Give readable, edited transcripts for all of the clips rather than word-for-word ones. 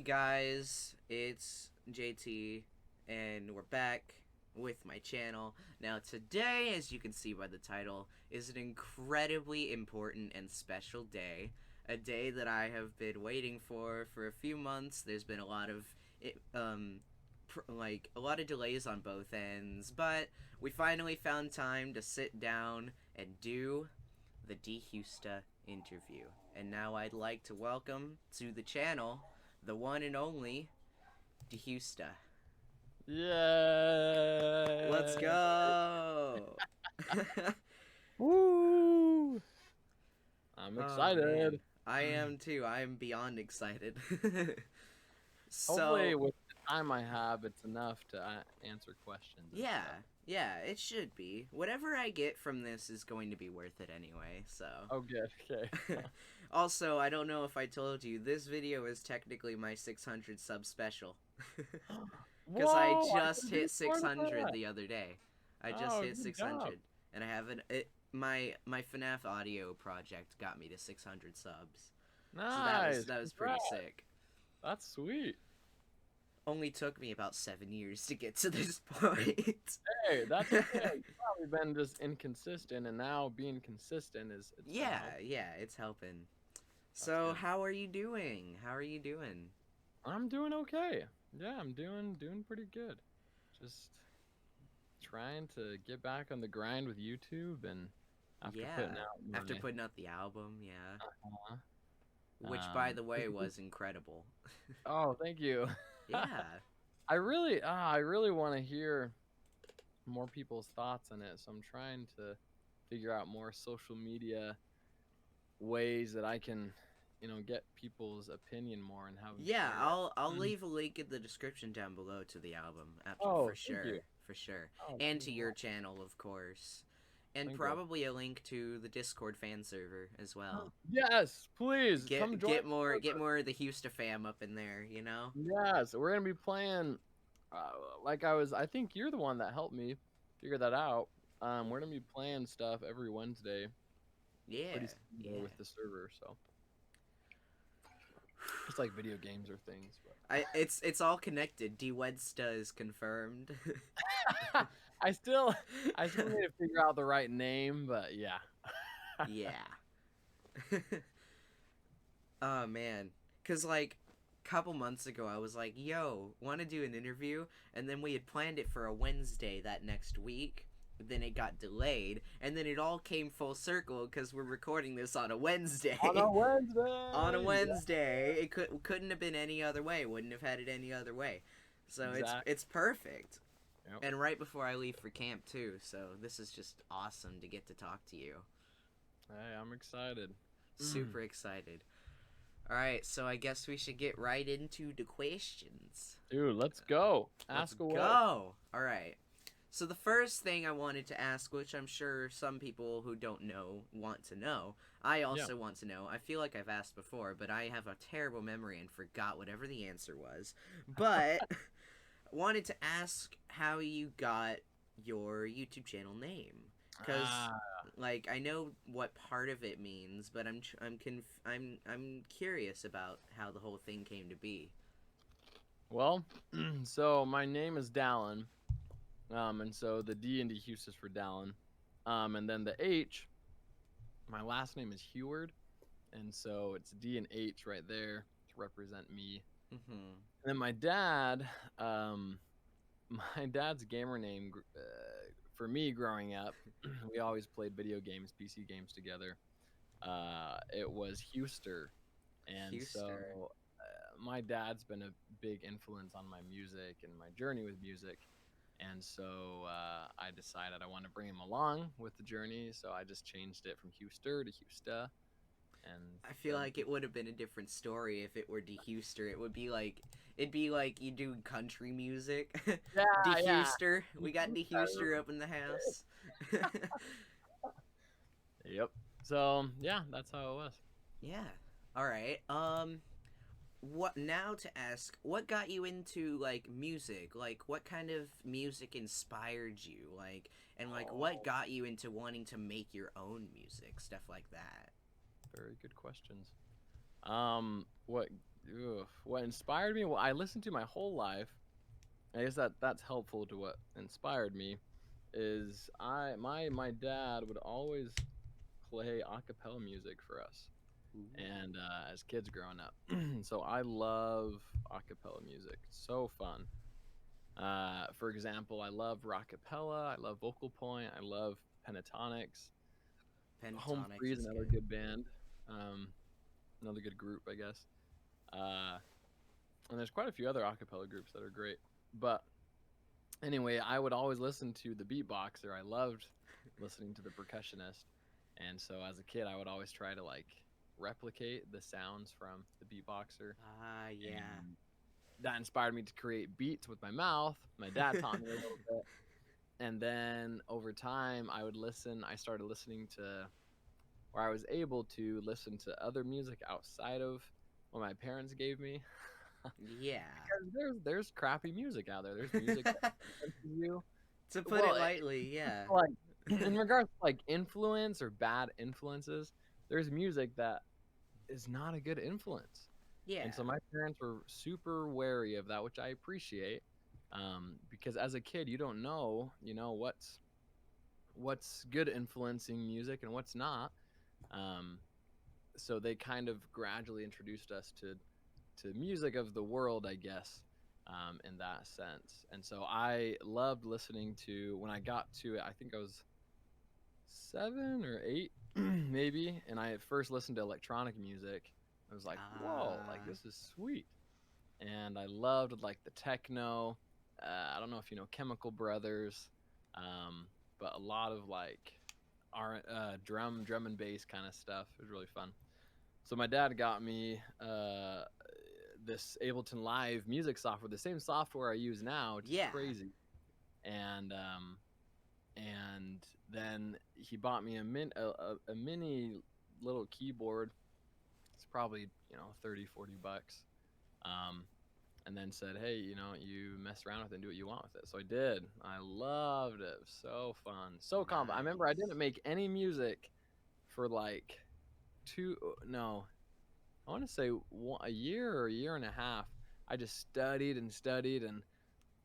guys, it's JT, and we're back with my channel. Now, today, as you can see by the title, is an incredibly important and special day. A day that I have been waiting for a few months. There's been a lot of, a lot of delays on both ends, but we finally found time to sit down and do the DHeusta interview. And now I'd like to welcome to the channel the one and only DHeusta. Yeah. Let's go. Woo! I'm Oh man, excited. I am too. I am beyond excited. Hopefully, So with the time I have, it's enough to answer questions and yeah, stuff. yeah, it should be. Whatever I get from this is going to be worth it anyway. So. Oh, good. Okay. Also, I don't know if I told you, this video is technically my 600 sub special. Because I Whoa! I just could be hit part of 600 that. the other day. I just Oh, hit good job. 600. And I have my FNAF audio project got me to 600 subs. So Nice. that was pretty Congrats. sick. That's sweet. Only took me about 7 years to get to this point. Hey, that's okay. You've probably been just inconsistent, and now being consistent it's been Yeah, helpful. yeah, it's helping. That's So, good. how are you doing? How are you doing? I'm doing okay. Yeah, I'm doing pretty good. Just trying to get back on the grind with YouTube, and after Yeah, putting out after my putting out the album, yeah. uh, Which, by the way, physical. was incredible. Oh, thank you. Yeah. I really want to hear more people's thoughts on it, so I'm trying to figure out more social media ways that I can, get people's opinion more and have them Yeah, share I'll it. leave a link in the description down below to the album, for Oh, thank sure, you. for sure, Oh, and thank to you. your channel, of course, and Thank you. probably a link to the Discord fan server as well. Yes, please come join the Get server. more of the Heusta fam up in there, you know? Yes, we're gonna be playing. I think you're the one that helped me figure that out. We're gonna be playing stuff every Wednesday, Yeah, pretty yeah. similar with the server, so just like video games or things. It's all connected. DHeusta is confirmed. But I still need to figure out the right name, but yeah. Yeah. Oh man, cause like couple months ago I was like, "Yo, want to do an interview?" And then we had planned it for a Wednesday that next week. Then it got delayed, and then it all came full circle because we're recording this on a Wednesday. On a On a Wednesday. Wednesday, it couldn't have been any other way. Wouldn't have had it any other way. So Exactly. it's perfect. Yep. And right before I leave for camp too. So this is just awesome to get to talk to you. Hey, I'm excited. Super excited. All right, so I guess we should get right into the questions. Dude, let's go. Let's Ask away. go. All right. So the first thing I wanted to ask, which I'm sure some people who don't know want to know, I also want to know. I feel like I've asked before, but I have a terrible memory and forgot whatever the answer was. But wanted to ask how you got your YouTube channel name, because like I know what part of it means, but I'm curious about how the whole thing came to be. Well, so my name is Dallin, and so the D in DHeusta is for Dallin, and then the H, my last name is Heward, and so it's D and H right there to represent me. Mm-hmm. And then my dad, my dad's gamer name for me growing up, we always played video games, PC games together. It was Heuster, and Heuster. so my dad's been a big influence on my music and my journey with music. And so I decided I want to bring him along with the journey. So I just changed it from Heuster to Heusta. And I feel like it would have been a different story if it were DHeuster. It'd be like you do country music. yeah, yeah. DHeuster. We got DHeuster up in the house. Yep. So yeah, that's how it was. Yeah. All right. What now to ask? What got you into like music? Like, what kind of music inspired you? Like, and like, what got you into wanting to make your own music? Stuff like that. Very good questions. What what inspired me? Well, I listened to my whole life. I guess that's helpful to what inspired me. Is my dad would always play a cappella music for us, and as kids growing up, so I love a cappella music. So fun. For example, I love rockapella. I love vocal point. I love pentatonics. Home Pentatonics Free is is another good. good band. Um, another good group, I guess. Uh, and there's quite a few other acapella groups that are great. But anyway, I would always listen to the beatboxer. I loved listening to the percussionist. And so as a kid, I would always try to like replicate the sounds from the beatboxer. Ah, yeah. And that inspired me to create beats with my mouth. My dad taught me a little bit. And then over time, I started listening to, or I was able to listen to other music outside of what my parents gave me. Yeah. Because there's crappy music out there. There's music that influences you. To put it lightly, yeah. Like in regards to like influence or bad influences, there's music that is not a good influence. Yeah. And so my parents were super wary of that, which I appreciate. Because as a kid, you don't know, what's good influencing music and what's not. So they kind of gradually introduced us to music of the world, I guess, in that sense. And so I loved listening to, when I got to it, I think I was 7 or 8, maybe, and I first listened to electronic music. I was like, whoa, like this is sweet. And I loved like the techno. I don't know if you know Chemical Brothers, but a lot of like drum and bass kind of stuff. It was really fun. So my dad got me this Ableton Live music software, the same software I use now, which is crazy. And then he bought me a mini little keyboard. It's probably, $30-40. And then said, hey, you mess around with it and do what you want with it. So I did. I loved it. It was so fun. So calm. I remember I didn't make any music for like I want to say a year or a year and a half. I just studied and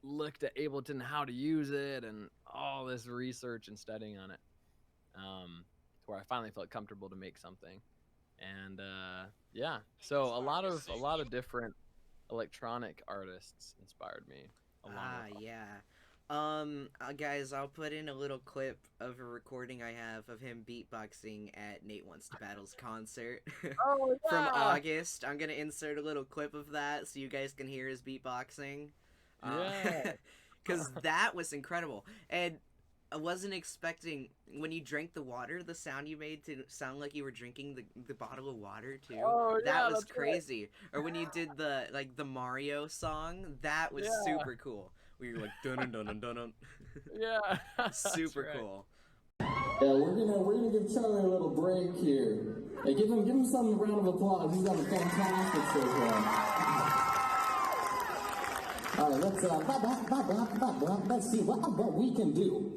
looked at Ableton, how to use it, and all this research and studying on it, where I finally felt comfortable to make something. And so a lot of different electronic artists inspired me. Guys, I'll put in a little clip of a recording I have of him beatboxing at Nate Wants to Battle's concert from August. I'm gonna insert a little clip of that so you guys can hear his beatboxing. Because that was incredible. And I wasn't expecting, when you drank the water, the sound you made to sound like you were drinking the bottle of water too. That was crazy. Right. Or when you did the Mario song, that was super cool. We were like dun dun dun dun dun. Yeah. Super cool. Yeah, we're gonna give Charlie a little break here. Hey, give him some round of applause. He's done fantastic so far. All right, let's see what we can do.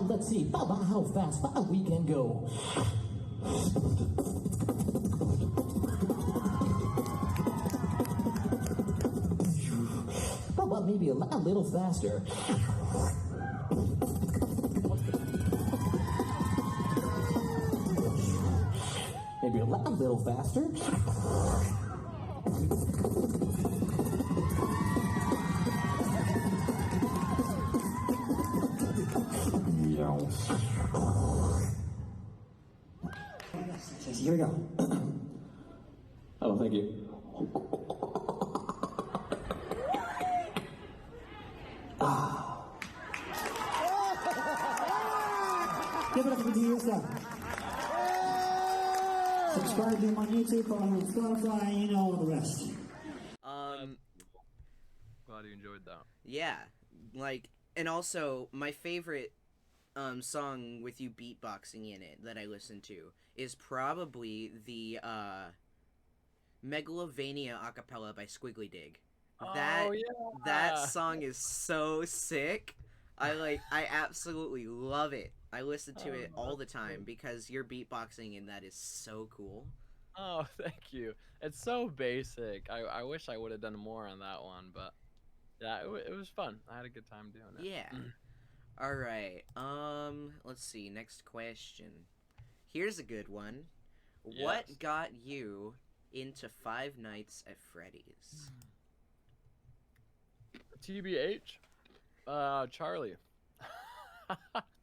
Let's see how fast we can go. Well, maybe a little faster. maybe a little faster. Here we go. Oh, thank you. Give it up for DHeusta. Subscribe to him on YouTube, follow him on Spotify, you know all the rest. Glad you enjoyed that. Yeah, like, and also my favorite song with you beatboxing in it that I listen to is probably the Megalovania acapella by Squiggly Dig. That song is so sick. I absolutely love it. I listen to it all the time because your beatboxing in that is so cool. Oh, thank you. It's so basic. I wish I would have done more on that one, but yeah, it was fun. I had a good time doing it. Yeah. All right. Let's see. Next question. Here's a good one. Yes. What got you into Five Nights at Freddy's? TBH, Charlie.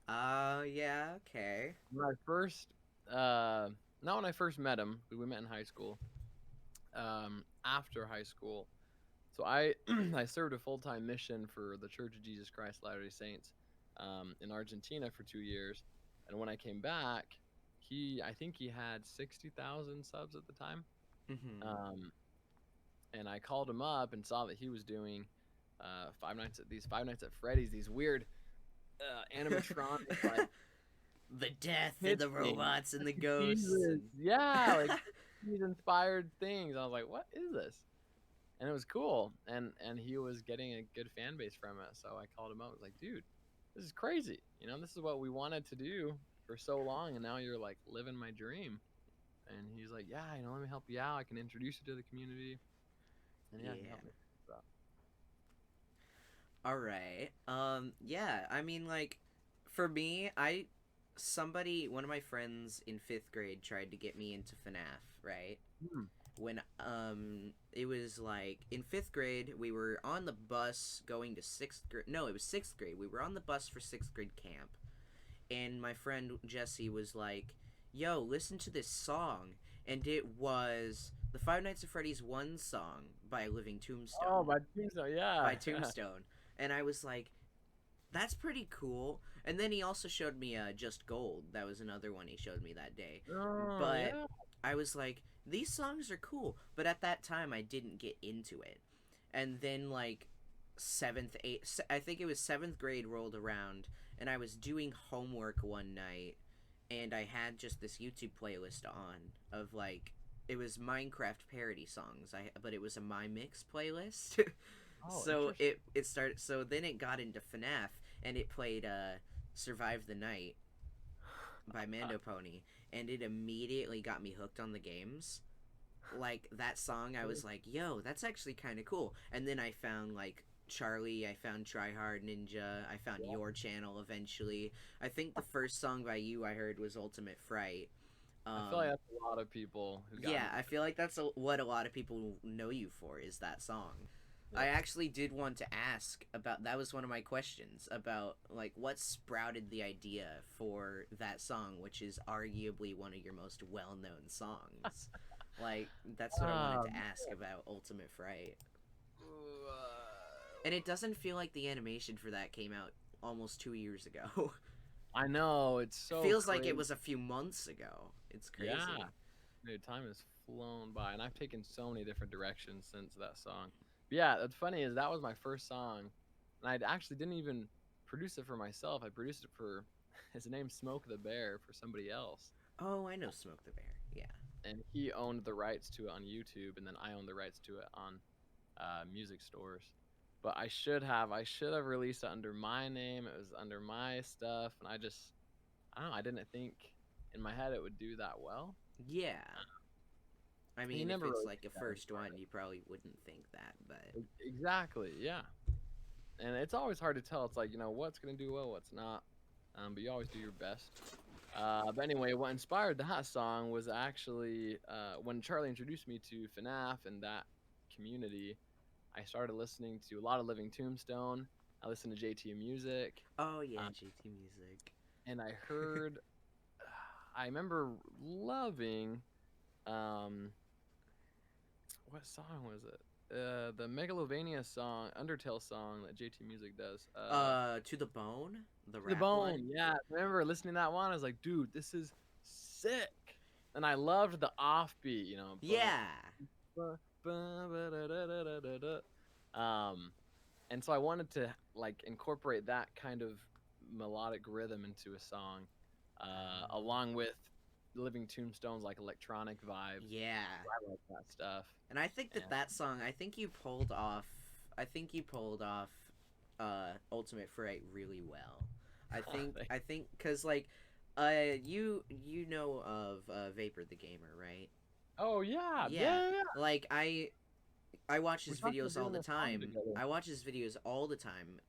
Yeah, okay. My first, not when I first met him. We met in high school. After high school, so I I served a full-time mission for the Church of Jesus Christ Latter-day Saints, in Argentina for 2 years, and when I came back, I think he had 60,000 subs at the time. Mm-hmm. And I called him up and saw that he was doing Five Nights at Freddy's, these weird animatronic like The death and the robots and the ghosts. Yeah, like these inspired things. I was like, what is this? And it was cool, and he was getting a good fan base from it. So I called him up. I was like, dude, this is crazy. You know, this is what we wanted to do for so long, and now you're like living my dream. And he's like, yeah, you know, let me help you out. I can introduce you to the community. And yeah, he helped me. So. All right. Yeah, I mean, like, for me, one of my friends in 5th grade tried to get me into FNAF, right? When, it was, like, in 5th grade, we were on the bus going to 6th grade. No, it was 6th grade. We were on the bus for 6th grade camp. And my friend Jesse was like, yo, listen to this song. And it was the Five Nights at Freddy's 1 song by Living Tombstone. Oh, by Tombstone, yeah. By Tombstone. And I was like, that's pretty cool. And then he also showed me Just Gold. That was another one he showed me that day. But I was like, these songs are cool. But at that time, I didn't get into it. And then, like, 7th, 8th, I think it was 7th grade rolled around, and I was doing homework one night, and I had just this YouTube playlist on of, like, it was Minecraft parody songs, but it was a My Mix playlist. So it started. So then it got into FNAF, and it played "Survive the Night" by Mando Pony, and it immediately got me hooked on the games. Like that song, I was like, "Yo, that's actually kind of cool." And then I found like Charlie, I found Try Hard Ninja, I found your channel eventually. I think the first song by you I heard was Ultimate Fright. I feel like that's a lot of people who got I feel like that's what a lot of people know you for is that song. I actually did want to ask about, that was one of my questions, about, like, what sprouted the idea for that song, which is arguably one of your most well-known songs. Like, that's what I wanted to ask about Ultimate Fright. And it doesn't feel like the animation for that came out almost 2 years ago. I know, it's so It feels crazy. like it was a few months ago. It's crazy. Yeah. Dude, time has flown by, and I've taken so many different directions since that song. Yeah, that's funny is that was my first song, and I actually didn't even produce it for myself. I produced it for his name's Smoke the Bear for somebody else. Oh, I know Smoke the Bear. Yeah. And he owned the rights to it on YouTube, and then I owned the rights to it on music stores. But I should have released it under my name. It was under my stuff, and I don't know. I didn't think in my head it would do that well. Yeah. I mean, if it's like a first one, you probably wouldn't think that, but... Exactly, yeah. And it's always hard to tell. It's like, you know, what's going to do well, what's not. But you always do your best. But anyway, what inspired that song was actually when Charlie introduced me to FNAF and that community. I started listening to a lot of Living Tombstone. I listened to JT Music, Oh yeah, uh, JT Music. and I heard. I remember loving. Um, what song was it? The Megalovania song, Undertale song that JT Music does. To the Bone, the To the rap Bone. one. Yeah, I remember listening to that one. I was like, dude, this is sick. And I loved the offbeat, you know. Yeah. Ba, ba, ba, da, da, da, da, da, da. And so I wanted to like incorporate that kind of melodic rhythm into a song, along with Living Tombstone's like electronic vibe. Yeah. I like that stuff. And I think that And that song, I think you pulled off, Ultimate Fright really well. I think, cause like, you know of Vapor the Gamer, right? oh yeah, Yeah. yeah, yeah. Like I watch We his talked about videos all doing the a song time. together. I watch his videos all the time.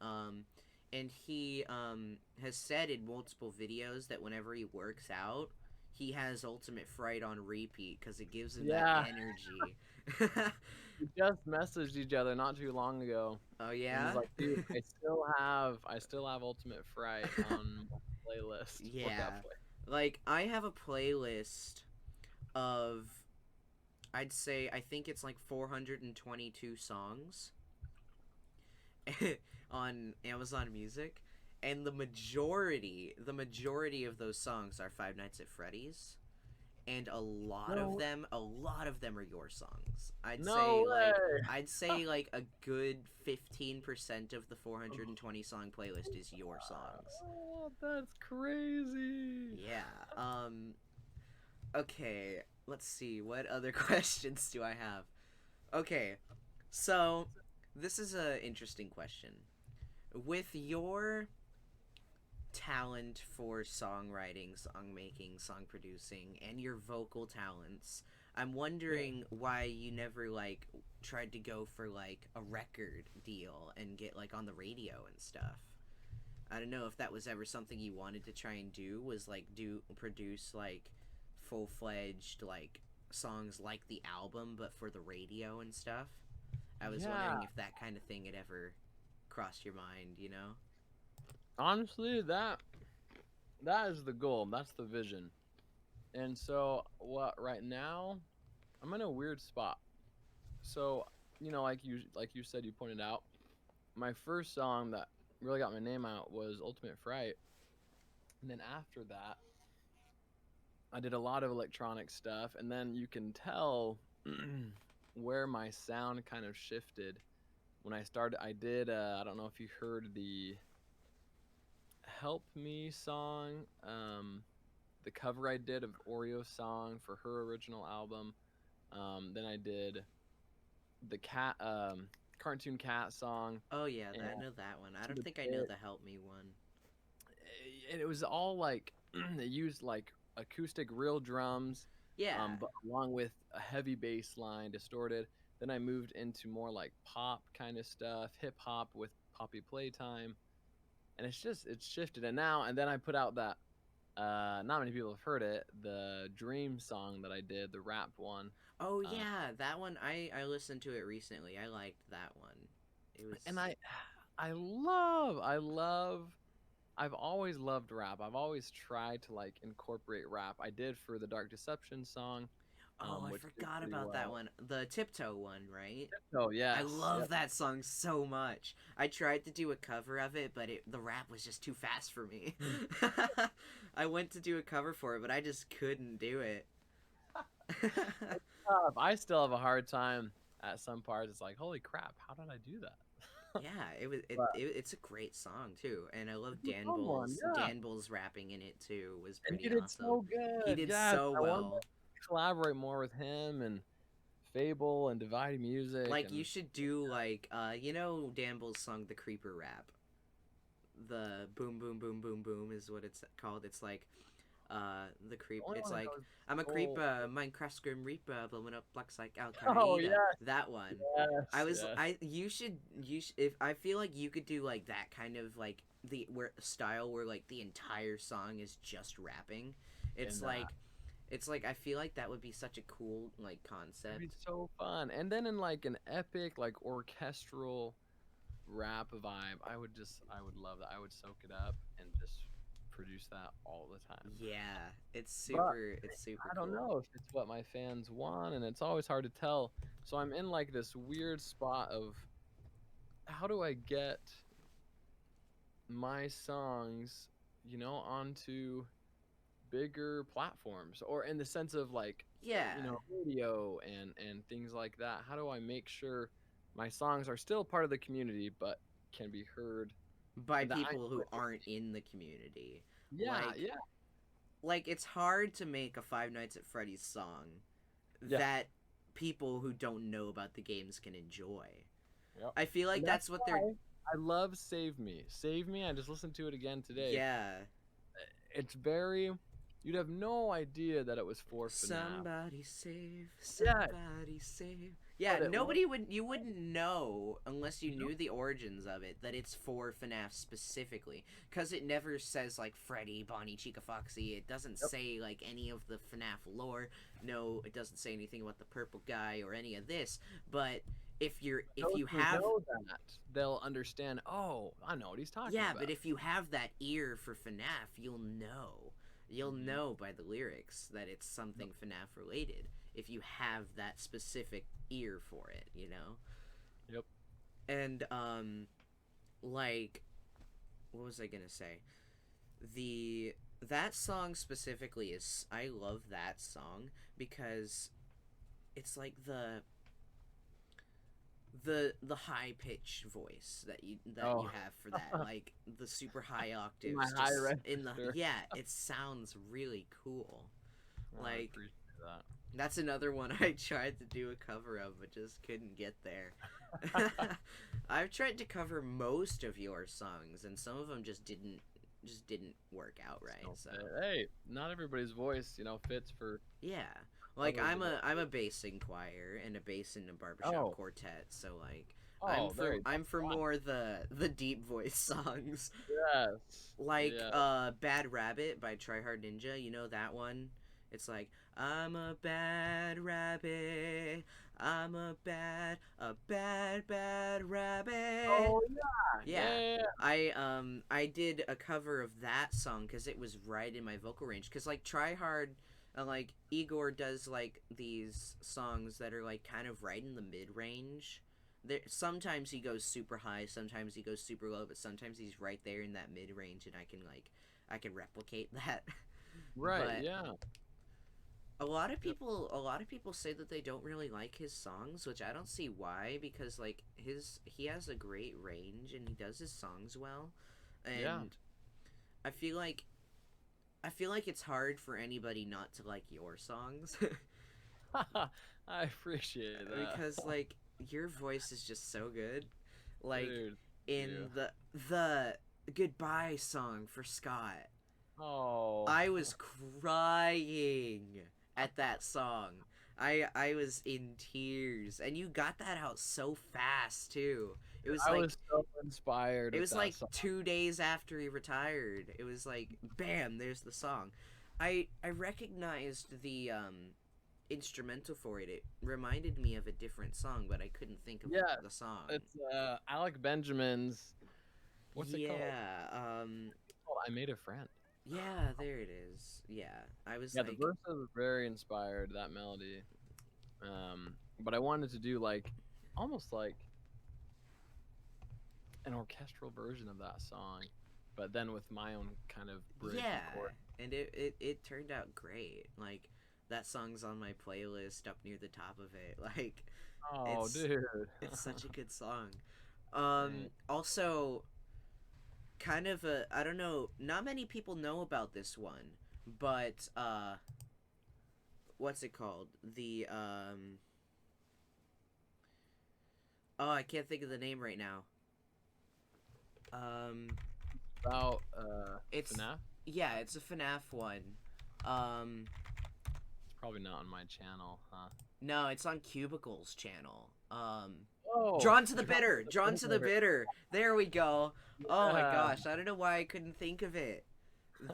And he has said in multiple videos that whenever he works out, he has Ultimate Fright on repeat because it gives him Yeah, that energy. we just messaged each other not too long ago, Oh and he's yeah? like, dude, I still have Ultimate Fright on my playlist. Look out Yeah. for it. Like I have a playlist of I'd say I think it's like 422 songs on Amazon Music, and the majority of those songs are Five Nights at Freddy's, and a lot of No, them are your songs. no way. I'd say like a good 15% of the 420 song playlist is your songs. Oh, that's crazy. Yeah. Okay, let's see. What other questions do I have? Okay. So, this is a interesting question. With your talent for songwriting, song making, song producing, and your vocal talents, I'm wondering why you never like tried to go for like a record deal and get like on the radio and stuff. I don't know if that was ever something you wanted to try and do, was like produce like full-fledged like songs like the album but for the radio and stuff. I was Yeah, wondering if that kind of thing had ever crossed your mind, you know? honestly, that is the goal. That's the vision. And so, what right now, I'm in a weird spot. So, like you said, you pointed out, my first song that really got my name out was Ultimate Fright. And then after that, I did a lot of electronic stuff, and then you can tell where my sound kind of shifted when I started. I did I don't know if you heard the Help Me song, the cover I did of Oreo's song for her original album. Then I did the cat cartoon cat song, Oh yeah, and I know that one. I to don't the think I know bit, the Help Me one. and it was all like they used like acoustic real drums, Yeah. but along with a heavy bass line, distorted. Then I moved into more like pop kind of stuff, hip hop with Poppy Playtime, and it's shifted. And then I put out that not many people have heard it, the Dream song that I did, the rap one. Oh Uh, yeah, that one I listened to it recently. I liked that one. It was and I love I've always loved rap. I've always tried to like incorporate rap. I did for the Dark Deception song, Oh, I which did forgot pretty about that well. one. The Tiptoe one, right? Oh I yes, love yep. that song so much. I tried to do a cover of it, but the rap was just too fast for me. I went to do a cover for it, but I just couldn't do it. I still have a hard time at some parts. It's like, holy crap, how did I do that? Yeah, it was But it's a great song too, and I love it's a fun one, yeah. Dan Bull's rapping in it too was And he pretty did awesome. so He good. did Yes, so I want to well. collaborate more with him and Fable and Divide Music Like you and should do like Dan Bull's song The Creeper Rap. The boom boom boom boom boom is what it's called. It's like The creep. only It's one that like goes I'm a full- creeper, Minecraft Grim Reaper, blowing up blocks like Al Oh Qaeda. yes, That one. yes, yes. If I feel like you could do like that kind of like style where like the entire song is just rapping. It's And, like it's like I feel like that would be such a cool like it'd concept. be so fun. And then in like an epic, like orchestral rap vibe, I would love that. I would soak it up and just produce that all the time. Yeah, But it's super I don't cool. know if it's what my fans want, and it's always hard to tell. So I'm in like this weird spot of how do I get my songs, onto bigger platforms, or in the sense of like, Yeah, radio and things like that. How do I make sure my songs are still part of the community but can be heard by and that I people who aren't in the community. yeah, Like yeah, like it's hard to make a Five Nights at Freddy's song yeah, that people who don't know about the games can enjoy. yep. I feel like And that's what they're why I love Save Me. Save Me, I just listened to it again today. yeah. It's very, you'd have no idea that it was for FNAF. Somebody save, Yeah. somebody save. Yeah, But you wouldn't know unless you knew the origins of it that it's for FNAF specifically, cuz it never says like Freddy, Bonnie, Chica, Foxy. It doesn't say like any of the FNAF lore. No, it doesn't say anything about the purple guy or any of this, but if those you who have know that, they'll understand, oh, I know what he's talking yeah, about. but if you have that ear for FNAF, you'll know. You'll Mhm. know by the lyrics that it's something FNAF related if you have that specific ear for it, you know? Yep. And like what was I going to say? That song specifically is I love that song because it's like the high pitch voice that you Oh. have for that, like the super high octaves My high in the register. yeah, it sounds really cool. I Like appreciate that. that's another one I tried to do a cover of but just couldn't get there. I've tried to cover most of your songs and some of them just didn't work out right. So Hey, not everybody's voice, fits for. yeah. Like Totally I'm a bass in choir and a bass in a barbershop Oh. quartet, so like Oh, there you I'm for go. more the deep voice songs. Yes. Like Yeah. Bad Rabbit by Try Hard Ninja, you know that one? It's like I'm a bad rabbit. I'm a bad rabbit. Oh Yeah. yeah. I did a cover of that song cuz it was right in my vocal range cuz like Try Hard like Igor does like these songs that are like kind of right in the mid range. Sometimes he goes super high, sometimes he goes super low, but sometimes he's right there in that mid range, and I can replicate that. Right. But Yeah. a lot of people say that they don't really like his songs, which I don't see why because like he has a great range and he does his songs well, and Yeah. I feel like it's hard for anybody not to like your songs I appreciate that. because like your voice is just so good. Like Dude. in Yeah. the goodbye song for Scott, Oh. I was crying at that song. I was in tears, and you got that out so fast too. It was I like was so inspired. it with was that like song. 2 days after he retired. It was like bam, there's the song. I recognized the instrumental for it. It reminded me of a different song, but I couldn't think of Yeah, the song. it's Alec Benjamin's. What's it called? Yeah, It's called I Made a Friend. yeah, there it is. Yeah, I was Yeah, like, the verses were very inspired, that melody. But I wanted to do like almost like an orchestral version of that song, but then with my own kind of bridge and yeah, chord. and it turned out great. Like that song's on my playlist up near the top of it. Like Oh, it's dude. it's such a good song. Right. Also, kind of a I don't know. Not many people know about this one, but what's it called? The oh, I can't think of the name right now. About It's FNAF? yeah, it's a FNAF one. It's probably not on my channel, huh? No, it's on Cubicle's channel. Oh, Drawn to the Bitter. Drawn to the Bitter. There we go. Oh my Yeah. gosh, I don't know why I couldn't think of it.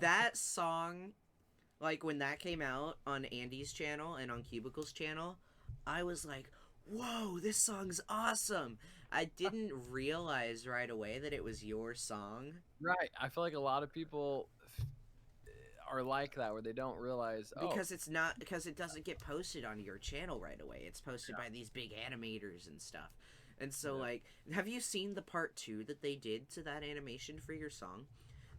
That song, like when that came out on Andy's channel and on Cubicle's channel, I was like, whoa, this song's awesome. I didn't realize right away that it was your song. Right. I feel like a lot of people are like that, where they don't realize. Because it's not, because it doesn't get posted on your channel right away. It's posted by these big animators and stuff. And so, like, have you seen the part 2 that they did to that animation for your song?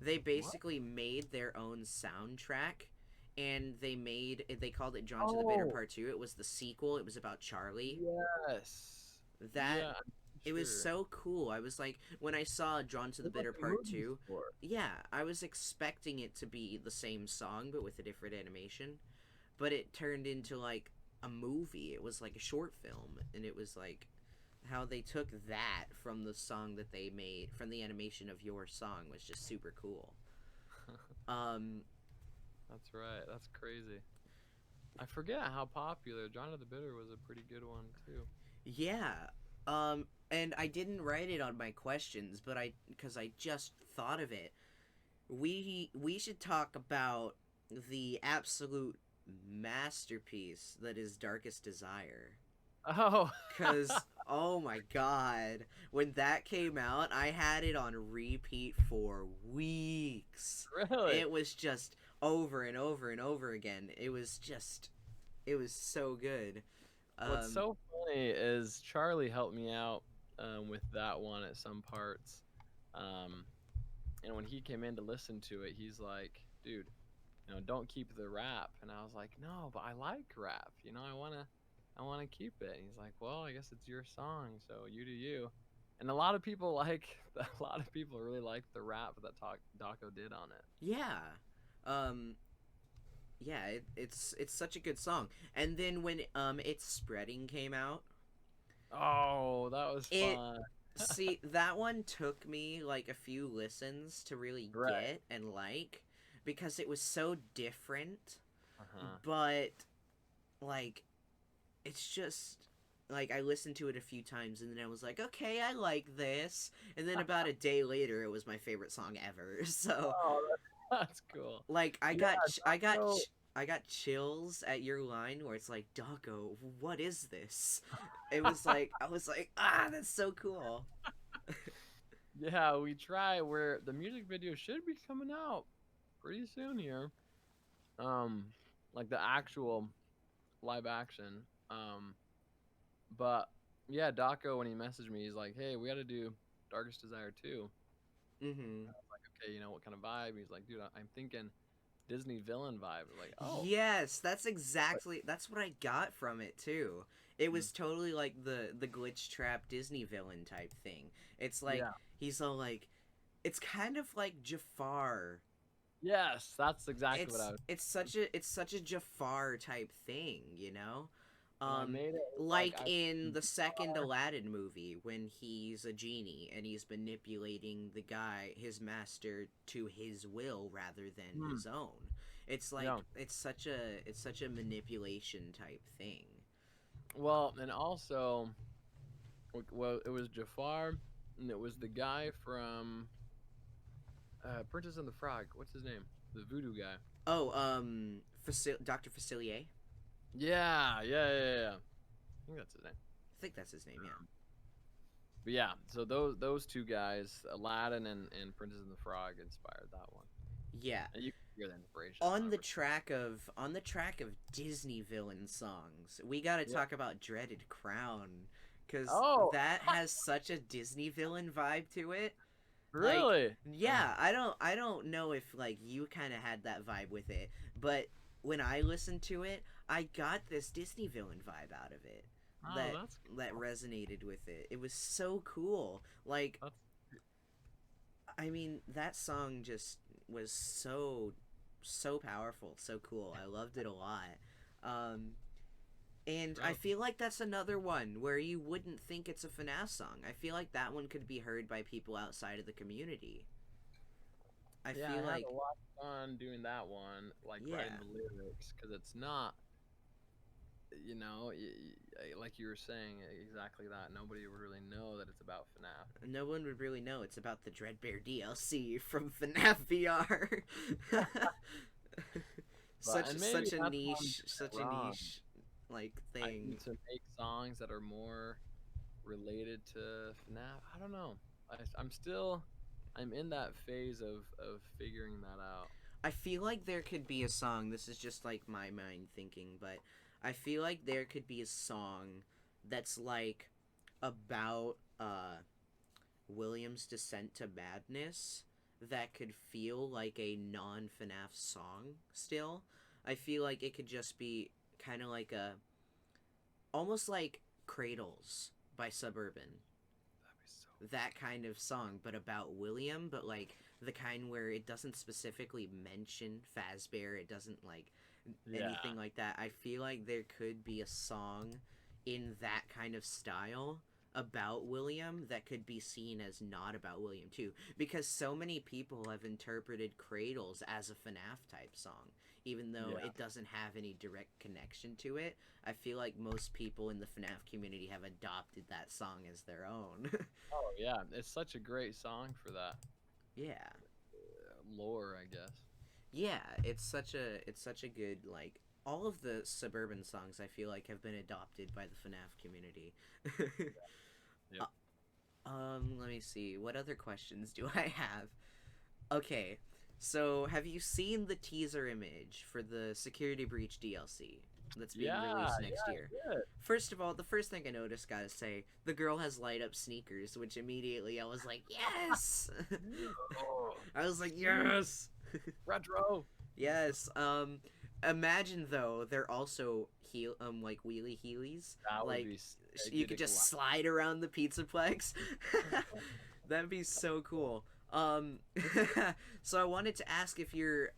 They basically made their own soundtrack, and they called it Drawn to the Bitter Part 2. It was the sequel. It was about Charlie. Yes. That it was so cool. I was like, when I saw Drawn to the Bitter Part 2, yeah, I was expecting it to be the same song but with a different animation. But it turned into like a movie. It was like a short film, and it was like how they took that from the song that they made from the animation of your song was just super cool. That's right. That's crazy. I forget how popular John of the Bitter was. A pretty good one too. Yeah. And I didn't write it on my questions, but because I just thought of it. We should talk about the absolute masterpiece that is Darkest Desire. Oh. Because, oh my god, when that came out, I had it on repeat for weeks. Really? It was just over and over and over again. It was so good. What's so funny is Charlie helped me out with that one at some parts. And when he came in to listen to it, he's like, dude, don't keep the rap. And I was like, no, but I like rap. I want to keep it. And he's like, well, I guess it's your song, so you do you. And a lot of people really like the rap that Daco did on it. Yeah. Yeah, it's such a good song. And then when It's Spreading came out, oh, that was fun. See, that one took me like a few listens to really get and like, because it was so different. But like, it's just like I listened to it a few times and then I was like, okay, I like this. And then about a day later, it was my favorite song ever. So that's cool. Like I got chills at your line where it's like, Daco, what is this? It was like, I was like, that's so cool. Yeah, we try. Where the music video should be coming out pretty soon here. Like the actual live action. But yeah, Daco, when he messaged me, he's like, hey, we got to do Darkest Desire 2. Mm-hmm. I was like, okay, what kind of vibe? He's like, dude, I'm thinking Disney villain vibe. Like, oh yes, that's what I got from it too. It was totally like the glitch trap Disney villain type thing. It's like he's all like, it's kind of like Jafar. Yes, that's exactly what I was. It's such a Jafar type thing, Made it like in the second Aladdin movie when he's a genie and he's manipulating his master to his will rather than his own. It's like it's such a manipulation type thing. Well, and also, it was Jafar, and it was the guy from Princess and the Frog. What's his name? The voodoo guy. Oh, Dr. Facilier. Yeah. I think that's his name. I think that's his name, yeah. But yeah, so those two guys, Aladdin and Princess and the Frog, inspired that one. Yeah. And you can hear the inspiration. On the track of Disney villain songs, we got to talk about Dreaded Crown, because that has such a Disney villain vibe to it. Really? Like, yeah, I don't know if like you kind of had that vibe with it, but when I listened to it, I got this Disney villain vibe out of it. That resonated with it. It was so cool. Like, I mean, that song just was so powerful, so cool. I loved it a lot. And I feel like that's another one where you wouldn't think it's a FNAF song. I feel like that one could be heard by people outside of the community. I Yeah, feel I had like a lot of fun doing that one, like writing yeah. the lyrics, because it's not, like you were saying, exactly that. Nobody would really know that it's about FNAF. No one would really know it's about the Dreadbear DLC from FNAF VR. But such and maybe such a that's why I'm niche, doing it such a wrong. niche like I thing. need to make songs that are more related to FNAF. I don't know. I'm in that phase of figuring that out. I feel like there could be a song. This is just like my mind thinking, but I feel like there could be a song that's like about William's descent to madness that could feel like a non FNAF song still. I feel like it could just be kind of like a almost like Cradles by Suburban, That'd be so. that kind of song, but about William, but like the kind where it doesn't specifically mention Fazbear, it doesn't like Yeah. anything like that. I feel like there could be a song in that kind of style about William that could be seen as not about William too, because so many people have interpreted Cradles as a FNAF type song, even though Yeah. it doesn't have any direct connection to it. I feel like most people in the FNAF community have adopted that song as their own. Oh yeah, it's such a great song for that Yeah. lore, I guess. Yeah, it's such a good like all of the Suburban songs I feel like have been adopted by the FNAF community. Yep. Let me see. What other questions do I have? Okay. So, have you seen the teaser image for the Security Breach DLC that's being Yeah, released next yeah, year? good. First of all, the first thing I noticed, gotta say, the girl has light up sneakers, which immediately I was like, yes! Oh, I was like, yes! retro. Yes. Imagine though they're also like wheelie heelys. That would Like be you could just slide around the pizzaplex. That'd be so cool. So I wanted to ask if you're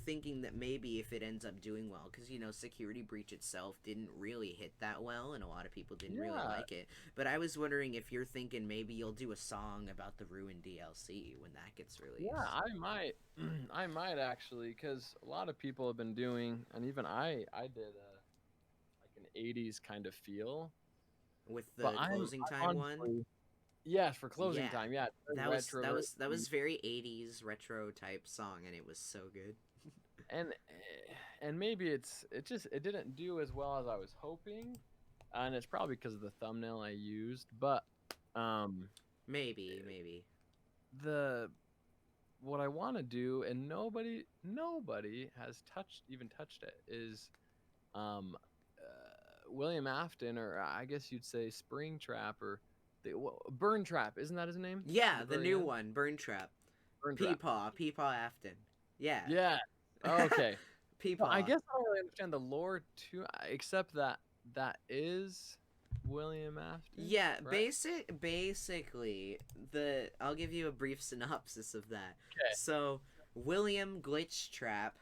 thinking that maybe if it ends up doing well, because Security Breach itself didn't really hit that well, and a lot of people didn't really Yeah. like it. But I was wondering if you're thinking maybe you'll do a song about the Ruin DLC when that gets released. Yeah, I might. I might actually, because a lot of people have been doing, and even I did like an '80s kind of feel. With But the I'm closing time one. honestly, yes, for closing Yeah. time, yeah, it's very That was retro, that very was that was very 80s retro type song, and it was so good. and and maybe it didn't do as well as I was hoping, and it's probably because of the thumbnail I used. But Maybe. the what I want to do, and nobody has touched it, is William Afton, or I guess you'd say Springtrap, or Burn Trap. Isn't that his name? Yeah, At the very new end? one, Burn Trap. Burn Trap. Peepaw Afton. Yeah. Yeah. Okay. Well, I Peepaw. guess I don't really understand the lore too, except that is William Afton. Yeah, right? basically I'll give you a brief synopsis of that. Okay. So, William Glitchtrap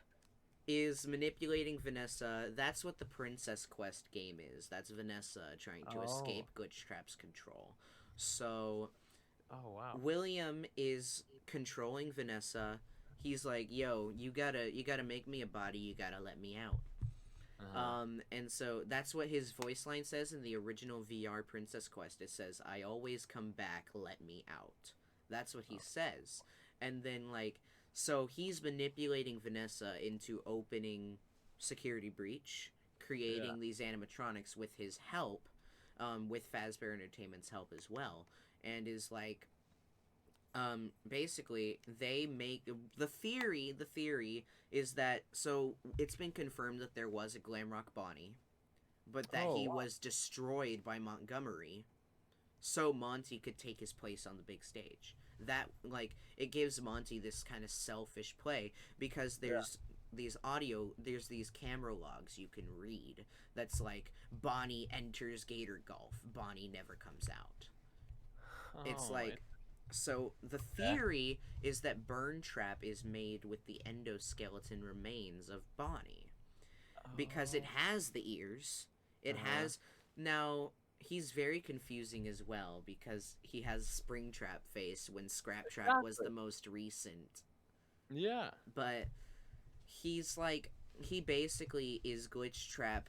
is manipulating Vanessa. That's what the Princess Quest game is. That's Vanessa trying to escape Glitchtrap's control. So, Oh wow. William is controlling Vanessa. He's like, "Yo, you gotta make me a body. You gotta let me out." And so that's what his voice line says in the original VR Princess Quest. It says, "I always come back. Let me out." That's what he says. And then so he's manipulating Vanessa into opening Security Breach, creating these animatronics with his help, with Fazbear Entertainment's help as well, and is like, basically they make the theory is that, so it's been confirmed that there was a Glamrock Bonnie, but that he was destroyed by Montgomery, so Monty could take his place on the big stage. That it gives Monty this kind of selfish play, because there's there's these camera logs you can read that's like, Bonnie enters Gator Golf, Bonnie never comes out. It's like, so the theory is that Burn Trap is made with the endoskeleton remains of Bonnie, because it has the ears. It has, now he's very confusing as well, because he has Springtrap face when Scraptrap was the most recent Yeah. But he's like he basically is Glitch Trap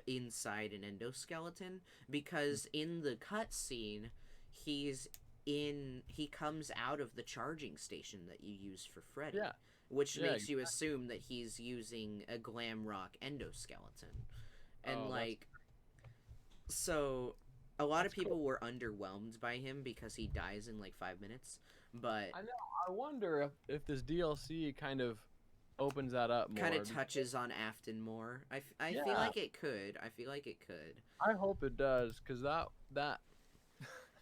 inside an endoskeleton, because in the cutscene he comes out of the charging station that you use for Freddy, Yeah. which Yeah. makes you assume that he's using a glam rock endoskeleton. And Oh, like, so a lot of that's cool. people were underwhelmed by him because he dies in like 5 minutes, but I know. I wonder if this DLC kind of opens that up kind more. of touches on Afton more. I feel Yeah. like it could. I feel like it could. I hope it does, cause that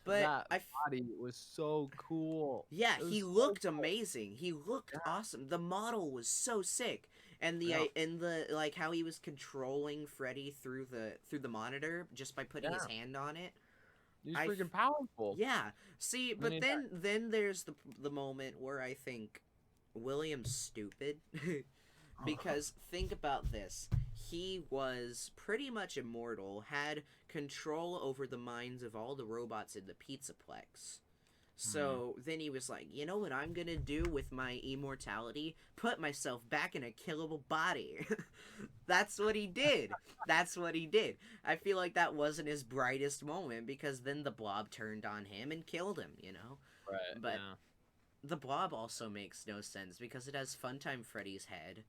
But that body was so cool. yeah, It he was so looked cool. amazing. He looked Yeah. awesome. The model was so sick. And Yeah. the like how he was controlling Freddy through the monitor just by putting his Yeah. hand on it. He's I freaking powerful. Yeah. See, And then but he then there's the moment where I think William's stupid. Because think about this. He was pretty much immortal, had control over the minds of all the robots in the Pizzaplex. So then he was like, you know what I'm gonna do with my immortality? Put myself back in a killable body. That's what he did. That's what he did. I feel like that wasn't his brightest moment, because then the blob turned on him and killed him, you know? Right. But Yeah. the blob also makes no sense because it has Funtime Freddy's head,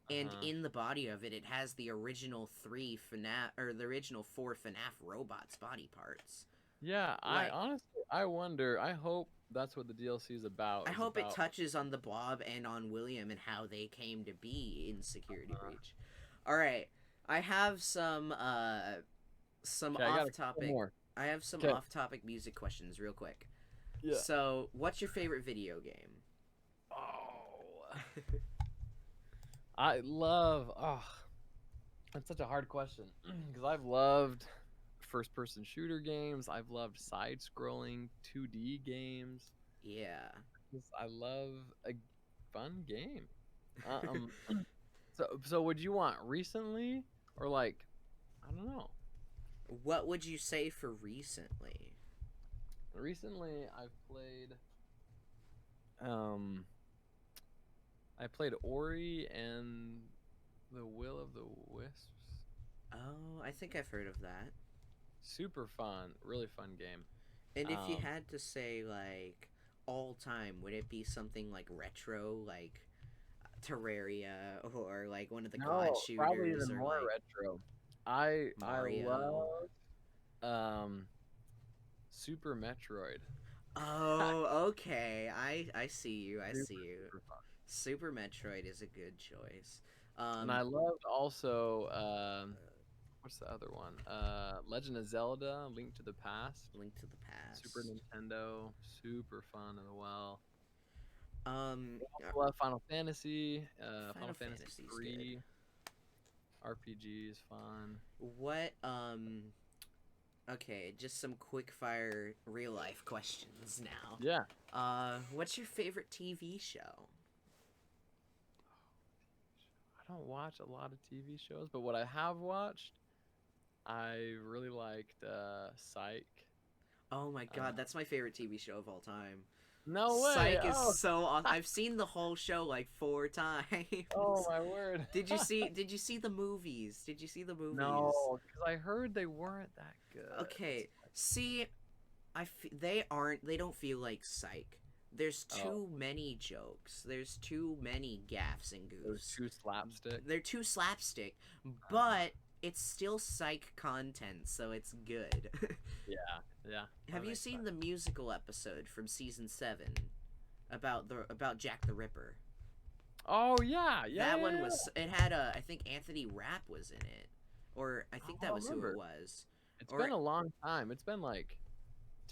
and in the body of it, it has the original the original 4 FNAF robots body parts. Yeah. I Like, honestly, I wonder. I hope that's what the DLC is about. I Is hope it about. touches on the blob and on William and how they came to be in Security Breach. All right, I have some Okay, I got off a couple topic. more. I have some Okay. off topic music questions real quick. Yeah. So, what's your favorite video game? Oh. I love. Oh, that's such a hard question because I've loved first-person shooter games. I've loved side-scrolling 2D games. Yeah. I love a fun game. Um. So would you want recently or like, I don't know. What would you say for recently? Recently, I've played. Um. I played Ori and the Will of the Wisps. Oh, I think I've heard of that. Super fun, really fun game. And if you Um, had to say, like, all time, would it be something like retro, like Terraria, or like one of the God no, probably shooters, even or more like retro. I Mario? love Super Metroid. Oh, okay. I see you. I see you. Super fun. Super Metroid is a good choice. And I loved also what's the other one? Legend of Zelda: Link to the Past. Link to the Past. Super Nintendo, super fun as well. Um, I love Final Fantasy. Final Final Fantasy Fantasy's 3. RPG is fun. what Okay, just some quick fire real life questions now. Yeah. What's your favorite TV show? I don't watch a lot of TV shows, but what I have watched, I really liked Psych. Oh my Uh, god, that's my favorite TV show of all time. no way! Psych is Oh, so awesome. I've seen the whole show like 4 times. oh my word! Did you see the movies? Did you see the movies? No, because I heard they weren't that good. Okay. See, they don't feel like Psych. There's too many jokes. There's too many gaffes and It was goofs. too slapstick. They're too slapstick, but it's still Psych content, so it's good. Yeah, yeah. Have you seen the musical episode from season 7 about Jack the Ripper? Oh yeah, yeah. That yeah, one yeah. was, it had I think Anthony Rapp was in it, or I think Oh, that I was who remember. it was. It's Or been a long time. It's been like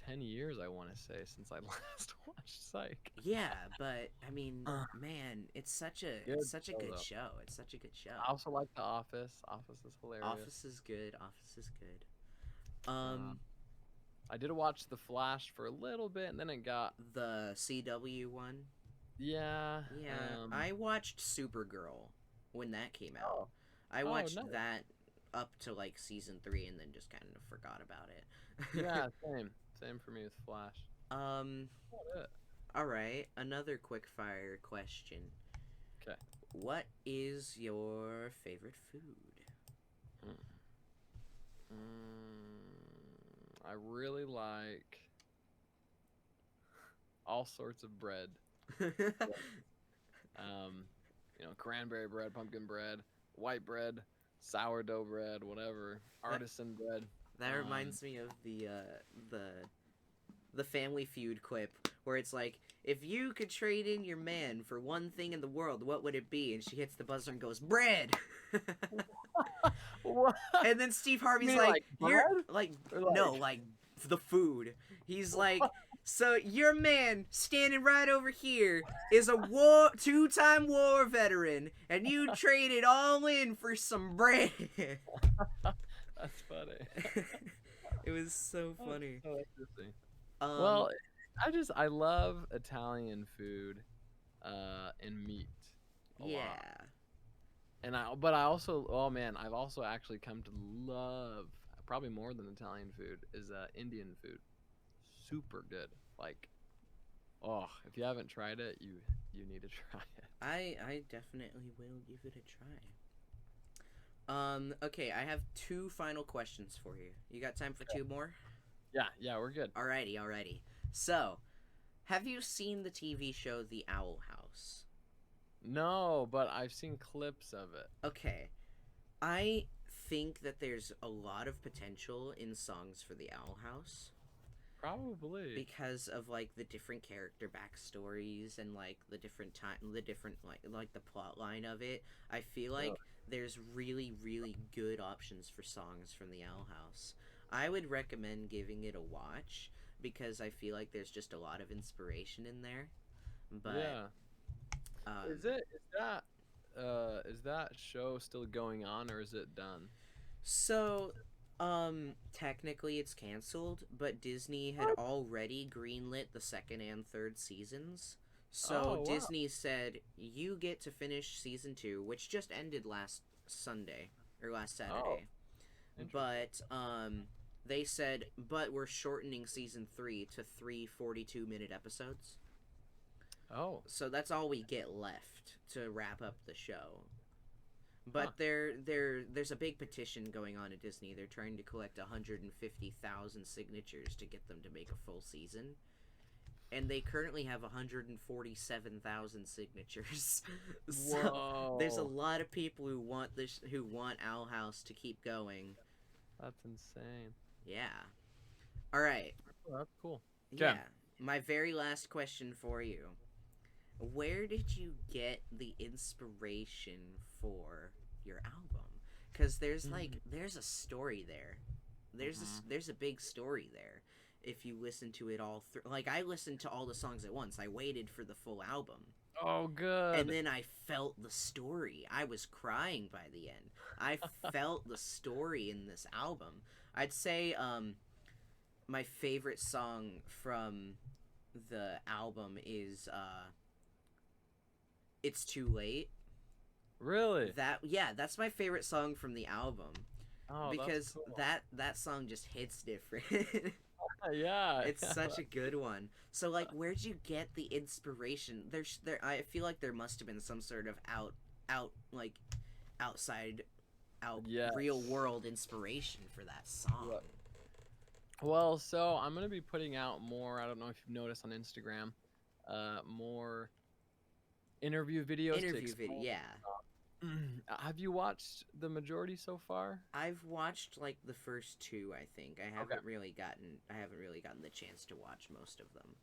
10 years, I want to say, since I last watched Psych. yeah, but I mean, Uh, man, it's such a Good good show, though. show. It's such a good show. I also like The Office. Office is hilarious. Office is good. Office is good. I did watch The Flash for a little bit, and then it got The CW one. yeah. Yeah, I watched Supergirl when that came out. Oh, I oh, watched nice. that up to like season 3 and then just kind of forgot about it. Yeah, same for me with Flash. Um, What it? All right, another quick fire question. Okay. What is your favorite food? I really like all sorts of bread. Cranberry bread, pumpkin bread, white bread, sourdough bread, whatever, artisan bread. That reminds me of the Family Feud clip where it's like, if you could trade in your man for one thing in the world, what would it be? And she hits the buzzer and goes, bread. What? And then Steve Harvey's mean, like, like, you're bread? like, Or, like- no, like the food. He's like, so your man standing right over here is a two-time war veteran, and you traded all in for some bread. That's funny. It was so funny. So interesting. Um, Well, I love Italian food, and meat a yeah. lot. And I also, oh man, I've also actually come to love, probably more than Italian food, is Indian food. Super good. Like, oh, if you haven't tried it, you need to try it. I definitely will give it a try. Okay, I have two final questions for you. You got time for two more? Yeah, we're good. Alrighty. So, have you seen the TV show The Owl House? No, but I've seen clips of it. Okay. I think that there's a lot of potential in songs for The Owl House. Probably. Because of like the different character backstories and like the different like the plot line of it. I feel like there's really, really good options for songs from The Owl House. I would recommend giving it a watch because I feel like there's just a lot of inspiration in there. But yeah. Is that show still going on, or is it done? So, technically it's canceled, but Disney had already greenlit the second and third seasons. So wow. Disney said, you get to finish season 2, which just ended last Sunday, or last Saturday. But, they said, but we're shortening season 3 to 3 42-minute episodes. Oh. So that's all we get left to wrap up the show. But there's a big petition going on at Disney. They're trying to collect 150,000 signatures to get them to make a full season. And they currently have 147,000 signatures. So there's a lot of people who want Owl House to keep going. That's insane. Yeah. All right. Oh, that's cool. Yeah. My very last question for you. Where did you get the inspiration for your album? Because there's a story there. There's a big story there. If you listen to it all through, like I listened to all the songs at once. I waited for the full album. Oh, good. And then I felt the story. I was crying by the end. I felt the story in this album. I'd say my favorite song from the album is It's Too Late. Really? That's my favorite song from the album. Oh, because that's cool. that song just hits different. Yeah. It's such a good one. So like, where'd you get the inspiration? I feel like there must have been some sort of outside real world inspiration for that song. Well, so I'm gonna be putting out more. I don't know if you've noticed on Instagram, more interview videos. Yeah. Have you watched the majority so far? I've watched like the first 2, I think. I haven't really gotten the chance to watch most of them.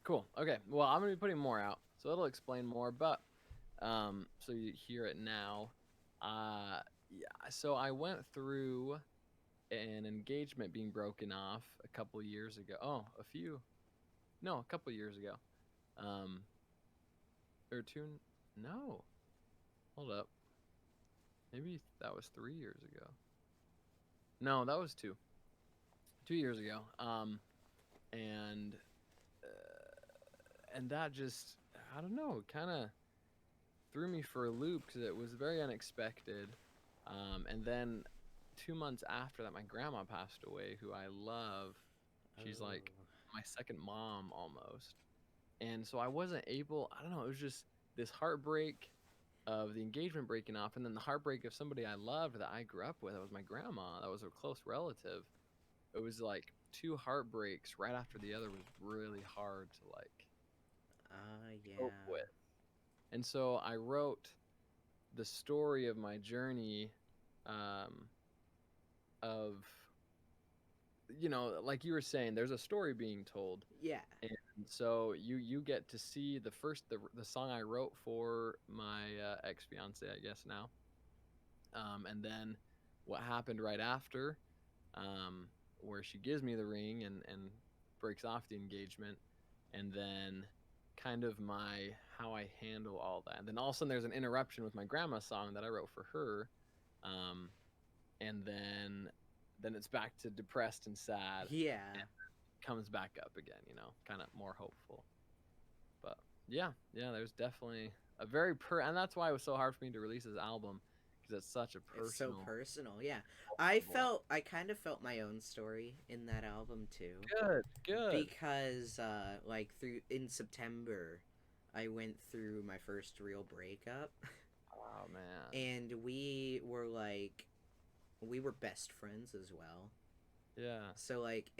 Cool. Okay. Well, I'm gonna be putting more out, so it'll explain more. But so you hear it now. So I went through an engagement being broken off a couple years ago. A couple years ago. Or 2. No. Hold up. Maybe that was 3 years ago. No, that was 2. 2 years ago. And that just, I don't know, kind of threw me for a loop because it was very unexpected. And then 2 months after that, my grandma passed away, who I love. She's like my second mom almost. And so I wasn't able, I don't know, it was just this heartbreak of the engagement breaking off, and then the heartbreak of somebody I loved that I grew up with. That was my grandma. That was a close relative. It was like two heartbreaks right after the other was really hard to like cope Yeah. with. And so I wrote the story of my journey um, of, like you were saying, there's a story being told. Yeah. And so you get to see the song I wrote for my ex fiance, I guess now, and then what happened right after, where she gives me the ring and breaks off the engagement, and then kind of how I handle all that. And then all of a sudden there's an interruption with my grandma's song that I wrote for her, and then it's back to depressed and sad. Yeah. And comes back up again, kind of more hopeful. But yeah, there's definitely a and that's why it was so hard for me to release this album, because it's such a personal. It's so personal, yeah. I kind of felt my own story in that album too. Good. Because like in September, I went through my first real breakup. Oh man. And we were best friends as well. Yeah. So like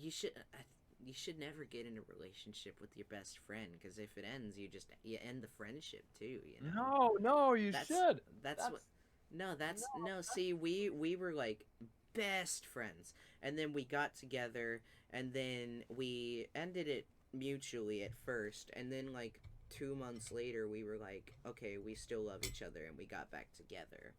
you should never get in a relationship with your best friend, because if it ends, you end the friendship too. No, you should. See, we were like best friends, and then we got together, and then we ended it mutually at first, and then like 2 months later we were like, okay, we still love each other, and we got back together.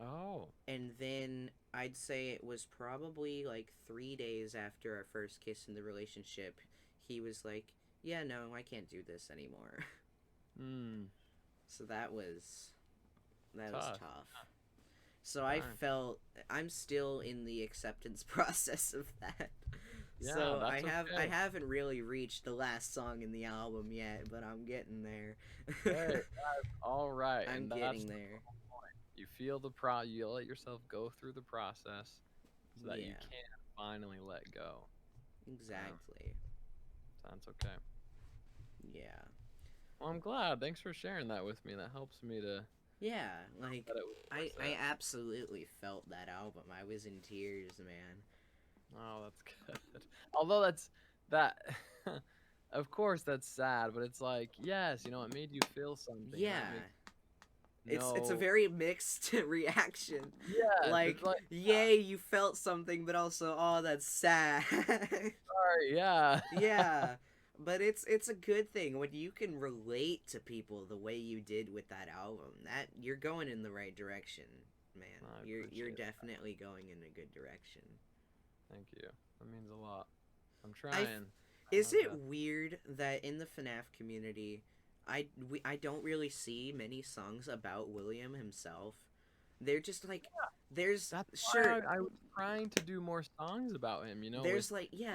Oh. And then I'd say it was probably like 3 days after our first kiss in the relationship, he was like, yeah, no, I can't do this anymore. So that was tough. So I'm still in the acceptance process of that. Yeah, so that's I haven't really reached the last song in the album yet, but I'm getting there. Hey, that's all right. I'm getting there. You feel you let yourself go through the process so that you can finally let go. Exactly. That's okay. Yeah. Well, I'm glad. Thanks for sharing that with me. That helps me to. Yeah, like I absolutely felt that album. I was in tears, man. Oh, that's good. Although that of course that's sad, but it's like, yes, it made you feel something. Yeah. It's a very mixed reaction. Yeah. Like, yay, you felt something, but also, oh, that's sad. Sorry, yeah. Yeah. But it's a good thing when you can relate to people the way you did with that album. That you're going in the right direction, man. You're definitely going in a good direction. Thank you. That means a lot. I'm trying. Is it weird that in the FNAF community, I don't really see many songs about William himself? They're just like, there's sure. I was trying to do more songs about him, There's FNAF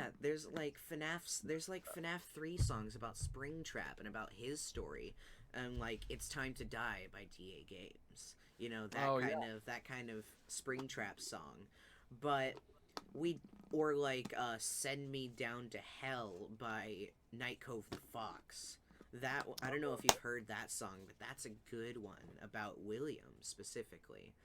3 songs about Springtrap and about his story, and like It's Time to Die by DA Games. That kind of Springtrap song. But Send Me Down to Hell by Night Cove the Fox. I don't know if you've heard that song, but that's a good one about William specifically.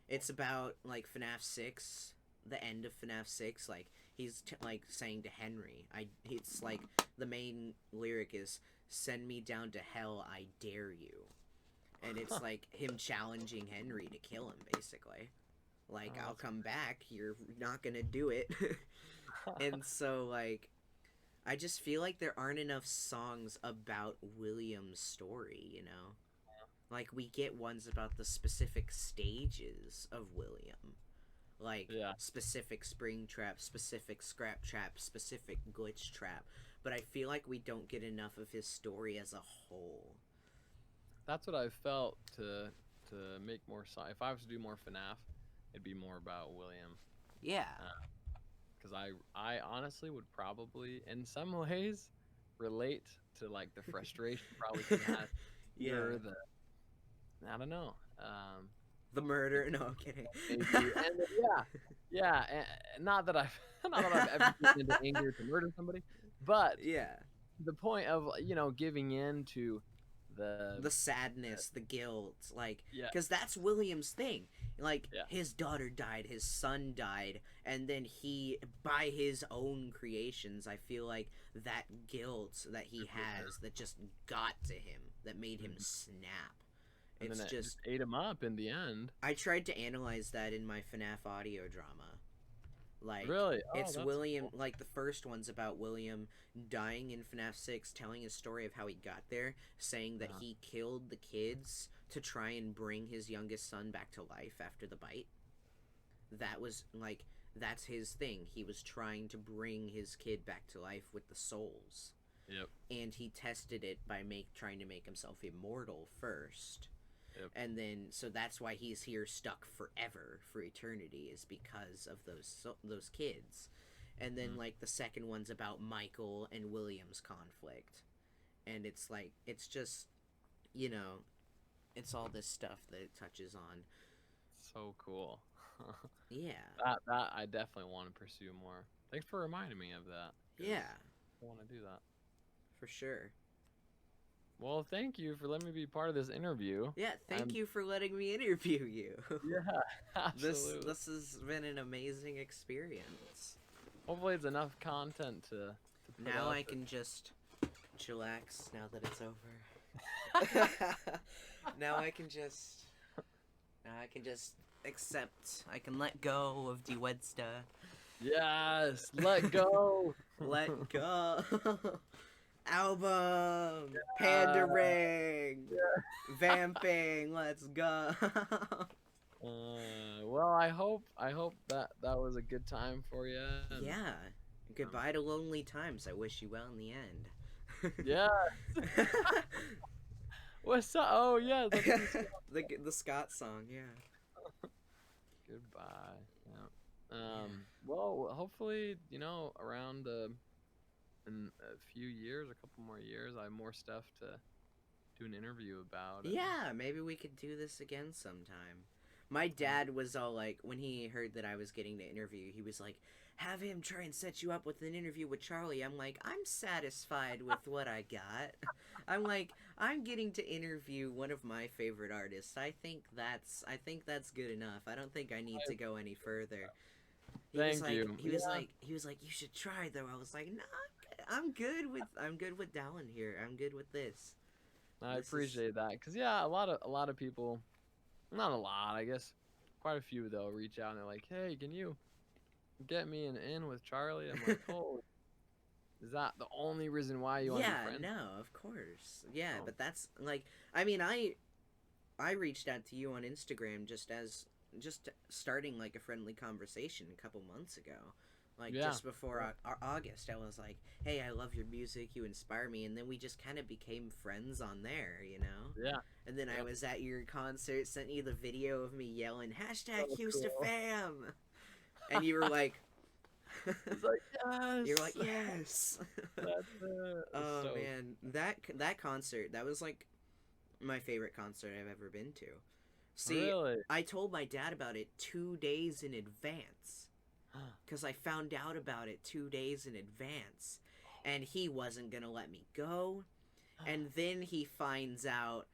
It's about like FNAF 6, the end of FNAF 6. Like he's saying to Henry, it's like the main lyric is "Send me down to hell, I dare you," and it's like him challenging Henry to kill him, basically. Like, I'll come back, you're not gonna do it. And so, like, I just feel like there aren't enough songs about William's story, Like, we get ones about the specific stages of William. Like, specific Springtrap, specific Scrap Trap, specific Glitch Trap. But I feel like we don't get enough of his story as a whole. That's what I felt to make more songs. If I was to do more FNAF, it'd be more about William. Yeah. Because I honestly would probably, in some ways, relate to, like, the frustration probably he had. Yeah. I don't know. The murder? No, I'm kidding. And not that I've ever been into anger to murder somebody, but yeah, the point of giving in to the The sadness, the guilt, like, yeah because that's William's thing. Like, yeah his daughter died, his son died, and then he, by his own creations, I feel like that guilt that he has that just got to him, that made him Mhm. snap. and then It's it just just, ate him up in the end. I tried to analyze that in my FNAF audio drama. Like, Really? Oh, it's that's William, cool. like, the first one's about William dying in FNAF 6, telling his story of how he got there, saying that Uh-huh. he killed the kids to try and bring his youngest son back to life after the bite. That was, like, that's his thing. He was trying to bring his kid back to life with the souls. Yep. And he tested it by trying to make himself immortal first. Yep. And then, so that's why he's here stuck forever, for eternity, is because of those kids. And then, Mhm. like, the second one's about Michael and William's conflict. And it's like, it's just, you know, it's all this stuff that it touches on. So cool. Yeah. That I definitely want to pursue more. Thanks for reminding me of that. 'Cause Yeah, I want to do that. for sure. Well, thank you for letting me be part of this interview. Yeah, thank And- you for letting me interview you. Yeah, absolutely. This has been an amazing experience. Hopefully, it's enough content to put Now out I there. can just chillax now that it's over. now I can just accept. I can let go of DHeusta. Yes, let go. Let go. Album. Pandering. Vamping. Let's go. Well, I hope that was a good time for you. Yeah. Goodbye to lonely times. I wish you well in the end. Yeah. What's up? Oh yeah. the Scott song, yeah. Goodbye. Yeah. Well, hopefully, around in a few years, a couple more years, I have more stuff to do an interview about. Yeah, maybe we could do this again sometime. My dad was all like, when he heard that I was getting to interview, he was like, have him try and set you up with an interview with Charlie. I'm like, I'm satisfied with what I got. I'm like, I'm getting to interview one of my favorite artists. I think that's good enough. I don't think I need to go any further. Thank you. He was like, you should try though. I was like, nah, I'm good with Dallin here. I'm good with this. I This is- appreciate that, cause yeah, a lot of people, not a lot, I guess, quite a few though, reach out and they're like, hey, can you get me an in with Charlie? I'm like, oh, is that the only reason why you want to be Yeah, friends? no, of course. Yeah, Oh. but that's like, I mean, I reached out to you on Instagram just starting like a friendly conversation a couple months ago. Like Yeah. just before August, I was like, "Hey, I love your music. You inspire me." And then we just kind of became friends on there, you know? Yeah. And then I Yep. was at your concert, sent you the video of me yelling hashtag So Houston cool. fam, and you were like, It's like, yes. you're like, yes. That's it. Oh So- man, that concert, that was like my favorite concert I've ever been to. See, Really? I told my dad about it 2 days in advance because I found out about it 2 days in advance, and he wasn't gonna let me go. And then he finds out.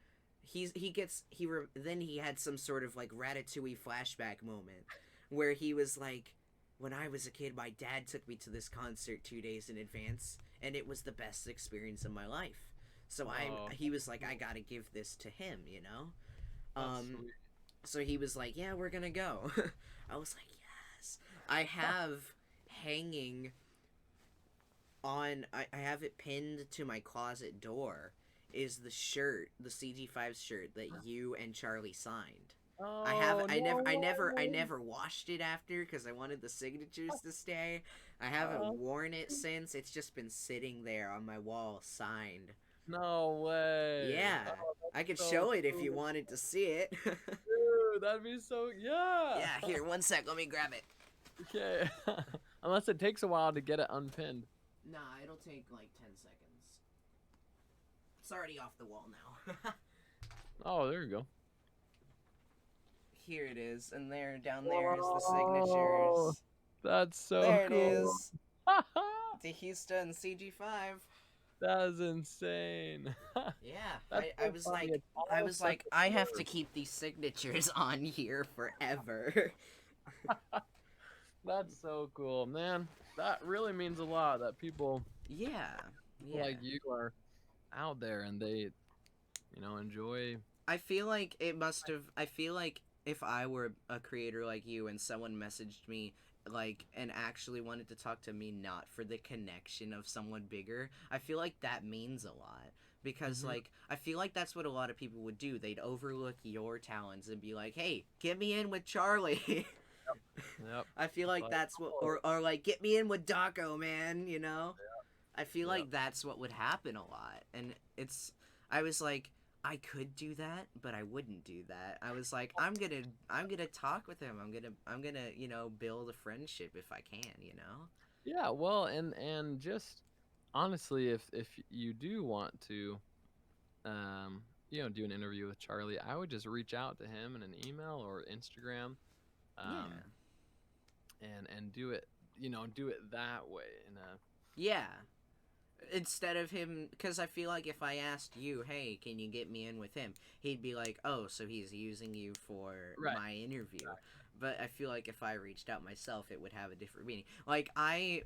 Then he had some sort of like Ratatouille flashback moment where he was like, when I was a kid, my dad took me to this concert 2 days in advance, and it was the best experience of my life. So Oh. he was like, I gotta give this to him, you know? That's sweet. So he was like, yeah, we're gonna go. I was like, yes. I have hanging on, I have it pinned to my closet door, is the shirt, the CG5 shirt that you and Charlie signed. Oh, I no. never washed it after because I wanted the signatures to stay. I haven't Oh. worn it since. It's just been sitting there on my wall signed. No way. Yeah. Oh, I could so show it if you cool. wanted to see it. dude, that'd be so, yeah. Yeah, here, one sec, let me grab it. Okay. Unless it takes a while to get it unpinned. Nah, it'll take like 10 seconds. It's already off the wall now. Oh, there you go. Here it is, and down there is the Whoa. signatures. That's so There cool. it is. DHeusta and CG5. That is insane. Yeah, That's I so was funny. like, It's all such a I have to blur. keep these signatures on here forever. That's so cool, man. That really means a lot that people Yeah, yeah. like you are out there and they, enjoy. I feel like it must have. I feel like if I were a creator like you and someone messaged me like and actually wanted to talk to me not for the connection of someone bigger, I feel like that means a lot. Because Hmm. like I feel like that's what a lot of people would do. They'd overlook your talents and be like, "Hey, get me in with Charlie." Yep. I feel It's like like, that's what, oh, or like get me in with Daco, man. You know, I feel yep. like that's what would happen a lot, and I was like, I could do that, but I wouldn't do that. I was like, I'm gonna talk with him. I'm gonna, build a friendship if I can, you know. Yeah, well, and just honestly, if you do want to, do an interview with Charlie, I would just reach out to him in an email or Instagram, um, Yeah, and do it that way. In a yeah. Instead of him, because I feel like if I asked you, hey, can you get me in with him, he'd be like, oh, so he's using you for right, my interview. But I feel like if I reached out myself, it would have a different meaning. Like, I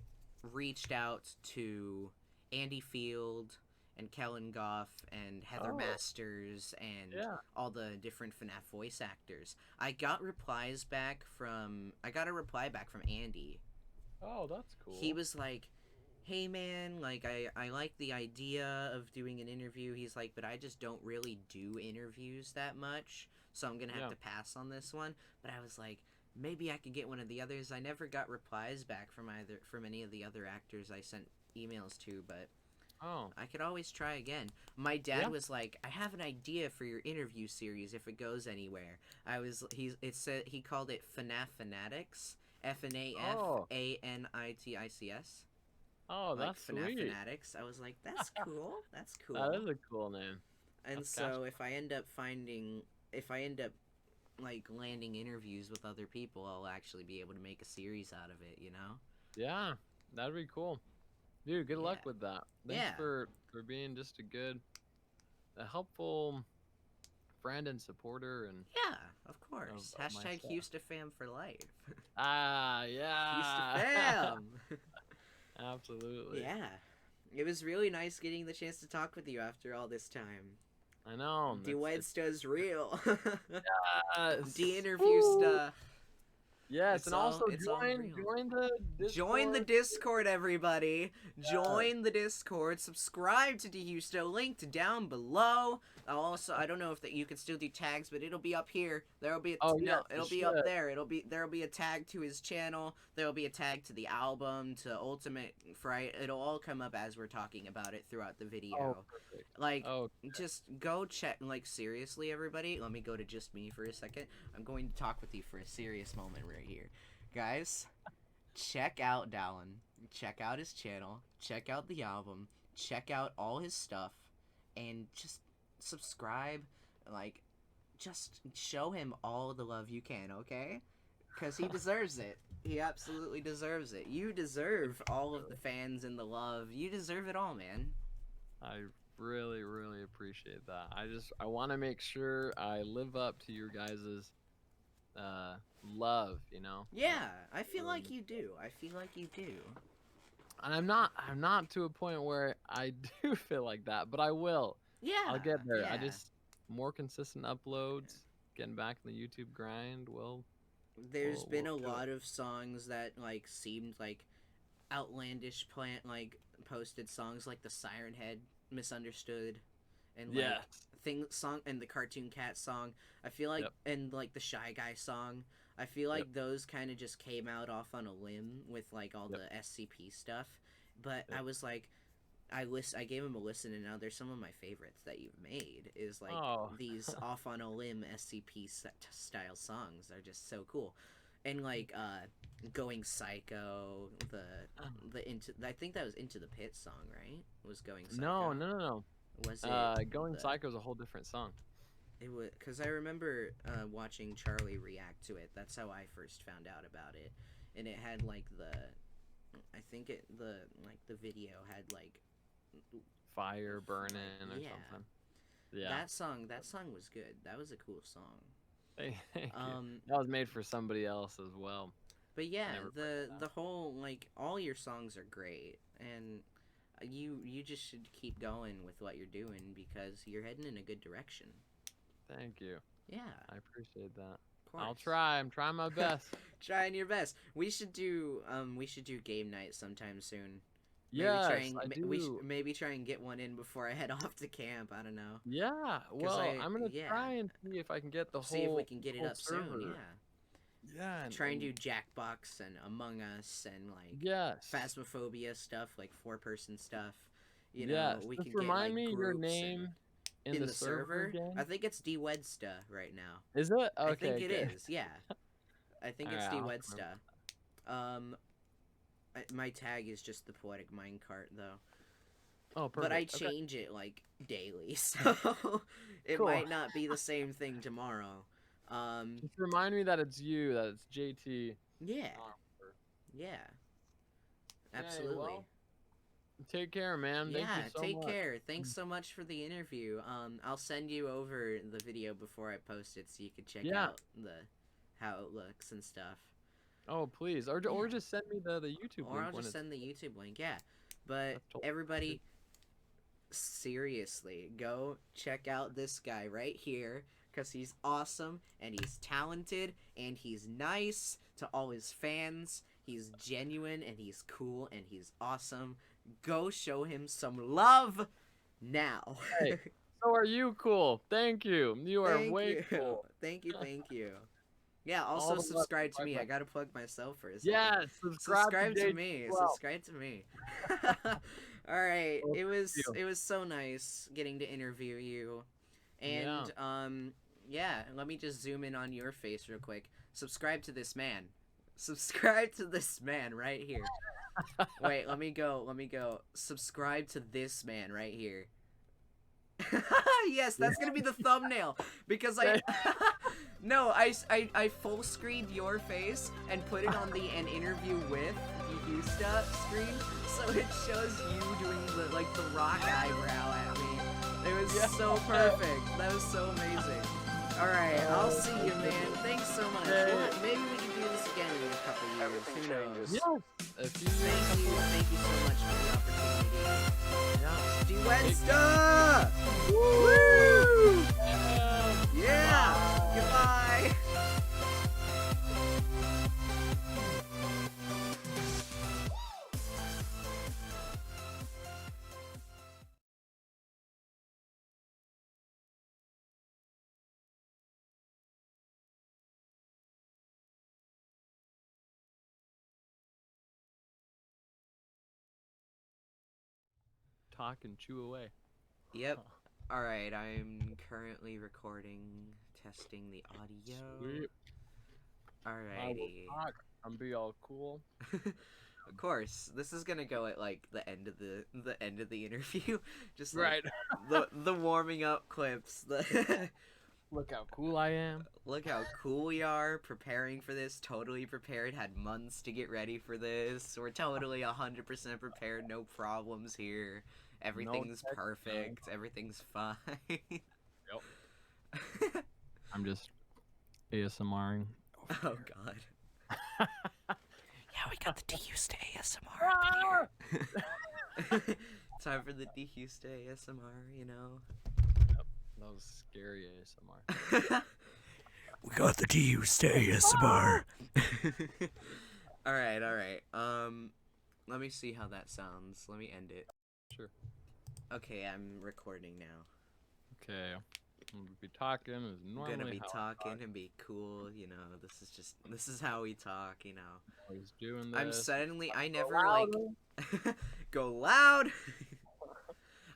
reached out to Andy Field and Kellen Goff and Heather oh, Masters and yeah, all the different FNAF voice actors. I got a reply back from Andy. oh, that's He cool. was like, hey man, like I like the idea of doing an interview. He's like, but I just don't really do interviews that much, so I'm gonna have Yeah. to pass on this one. But I was like, maybe I could get one of the others. I never got replies back from any of the other actors I sent emails to, but Oh, I could always try again. My dad yeah. was like, I have an idea for your interview series if it goes anywhere. He called it FNAF Fanatics, Oh, FNAFANITICS, oh, like that's FNAF sweet. Fanatics. I was like, that's cool. That's That cool. is a cool name. And That's catchy. so if I end up like landing interviews with other people, I'll actually be able to make a series out of it, you know? Yeah, that'd be cool. Dude, good luck Yeah. with that. Thanks Yeah. for being just a helpful friend and supporter and Yeah, of course. of my Hashtag stuff. Heusta fam for life. Ah, Heusta yeah. fam! Absolutely. Yeah. It was really nice getting the chance to talk with you after all this time. I know. It's DHeusta's real. yes. De-interview Woo. stuff. Yes, and also It's all real. join the Join the Discord. Discord, everybody. Yes. Join the Discord. Subscribe to DHeusta. Linked down below. I don't know if that you can still do tags, but it'll be up here. There'll be Oh no, yes, it it'll be up should. there. There'll be a tag to his channel. There'll be a tag to the album, to Ultimate Fright. It'll all come up as we're talking about it throughout the Oh, video. perfect. Like, Oh, just go check. Like, seriously, everybody. Let me go to just me for a second. I'm going to talk with you for a serious moment right here, guys. Check out Dallin. Check out his channel. Check out the album. Check out all his stuff, and just subscribe. Like, just show him all the love you can, okay? Because he deserves it. He absolutely deserves it. You deserve all of the fans and the love. You deserve it all, man. I really, really appreciate that. I want to make sure I live up to your guys's love, Yeah, I feel really like you do. I feel like you do. and I'm not to a point where I do feel like that, but I will. I'll Yeah, get there. I yeah. just more consistent uploads, getting back in the YouTube grind. There's been We'll a do it. lot of songs that like seemed like outlandish plant like posted songs like the Siren Head Misunderstood and like Yes. song and the Cartoon Cat song. I feel like Yep. and like the Shy Guy song. I feel Yep. like those kind of just came out off on a limb with like all Yep. the SCP stuff. But I Yep. was like I gave him a listen and now there's some of my favorites that you've made is like Oh. these off on a limb SCP style songs are just so cool. And like Going Psycho, the into I think that was Into the Pit song, right? Was Going No, Psycho? no, no, no. Was it Going the Psycho is a whole different song. it was because I remember watching Charlie react to it. That's how I first found out about it, and it had like the I think it the like the video had like fire burning or Yeah. something. Yeah. That song was good. That was a cool song. Thank you. That was made for somebody else as well. But yeah, Never the whole, like, all your songs are great, and you just should keep going with what you're doing because you're heading in a good direction. Thank you. Yeah, I appreciate that. of course. I'll try. I'm trying my best. Trying your best. We should do game night sometime soon. Maybe Yes, try and, I we do. maybe try and get one in before I head off to camp. I don't know. Yeah. Well, I'm gonna yeah. try and see if I can get the See if whole. we can get it whole up server. soon. Yeah. Yeah. Try and do Jackbox and Among Us and like Yes. Phasmophobia stuff, like 4-person stuff. You know, Yes. we Just can remind get like me your groups name and, in the server again. I think it's DHeusta right now. Is it? Okay. I think it good. is. Yeah. I think it's Alright, DHeusta. My tag is just the poetic minecart though. Oh, perfect. But I Okay. change it like daily, so it Cool. might not be the same thing tomorrow. Just remind me that it's you. That it's JT. Yeah, Oliver. yeah, Hey, absolutely. well, take care, man. Thank Yeah, you so take much. care. Thanks so much for the interview. I'll send you over the video before I post it so you can check out how it looks and stuff. Oh, please. Or Yeah. just send me the YouTube Or link. I'll when just it's... send the YouTube link, yeah. But That's totally everybody, seriously, go check out this guy right here because he's awesome and he's talented and he's nice to all his fans. He's genuine and he's cool and he's awesome. Go show him some love now. Hey, so are you cool? Thank you. You are way cool. Thank you. Yeah, All also the love subscribe to to me. my I gotta plug myself for a second. Yes, Subscribe to JT me. as well. Subscribe to me. All right. Well, It was thank you. so nice getting to interview you. And yeah, let me just zoom in on your face real quick. Subscribe to this man. Subscribe to this man right here. Wait, let me go. Subscribe to this man right here. Yes, that's gonna be the thumbnail because no, I full screened your face and put it on an interview with DHeusta screen, so it shows you doing the rock eyebrow at me. It was so perfect. That was so amazing. All right, I'll see you, man. Thanks so much. Maybe we can do this again in a couple years. Who knows? Yes. If you Thank you so much for the opportunity. Yeah. DHeusta! Woo! Yeah! Bye. Goodbye! Talk and chew away. Yep. Alright, I'm currently recording, testing the audio. Sweet. I will Alrighty. talk and be all cool. Of course, this is gonna go at like the end of the interview. Just Right. the warming up clips. Look how cool I am. Look how cool we are, preparing for this, totally prepared, had months to get ready for this. We're totally 100% prepared, no problems here. Everything's tech, perfect, everything's fine. Yep. I'm just ASMRing. Oh god. Yeah, we got the DHeusta ASMR here. Time for the DHeusta ASMR, you know. That was scary ASMR. We got the DHeusta ASMR. Alright. Let me see how that sounds. Let me end it. Sure. Okay, I'm recording now. Okay. I'm gonna be talking as normally. I'm gonna be how I talking and be cool, you know. This is how we talk, you know. always doing this. I never like go loud.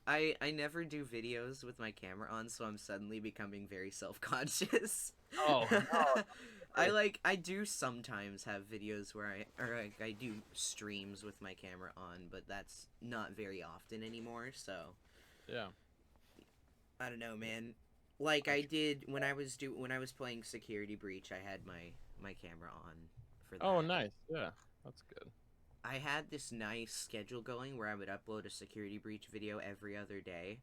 I never do videos with my camera on, so I'm suddenly becoming very self-conscious. Oh, no. I do sometimes have videos where I do streams with my camera on, but that's not very often anymore, so Yeah. I don't know, man. Like I did when I was playing Security Breach, I had my camera on for that. Oh, nice. Yeah, that's good. I had this nice schedule going where I would upload a security breach video every other day.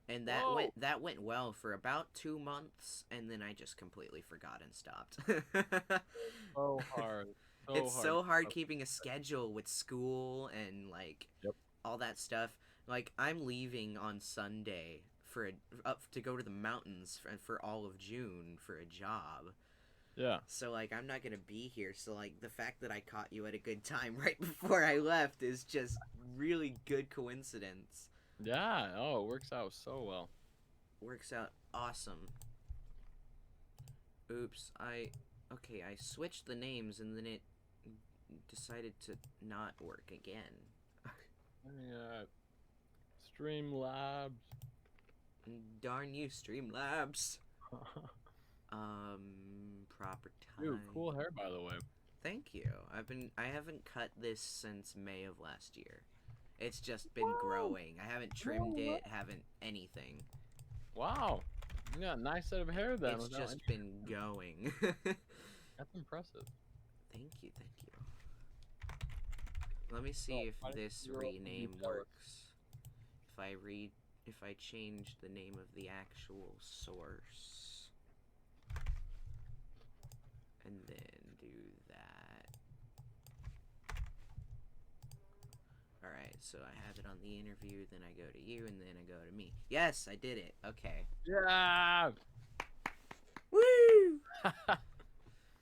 And that went well for about 2 months, and then I just completely forgot and stopped. So hard. It's so hard keeping a schedule with school and like Yep. all that stuff. Like I'm leaving on Sunday to go to the mountains for all of June for a job. Yeah. So like I'm not gonna be here. So like the fact that I caught you at a good time right before I left is just really good coincidence. Yeah. Oh, it works out so well. Works out awesome. Oops, I switched the names and then it decided to not work again. Yeah. Streamlabs. Darn you, Streamlabs. Proper time. Dude, cool hair, by the way. Thank you. I haven't cut this since May of last year. It's just been growing. I haven't trimmed it, haven't anything. Wow. You got a nice set of hair then. It's just been going. That's impressive. Thank you. Let me see if this rename works. If I change the name of the actual source. And then do that. Alright, so I have it on the interview, then I go to you, and then I go to me. Yes, I did it. Okay. Yeah. Woo!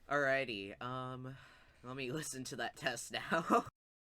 Alrighty, let me listen to that test now.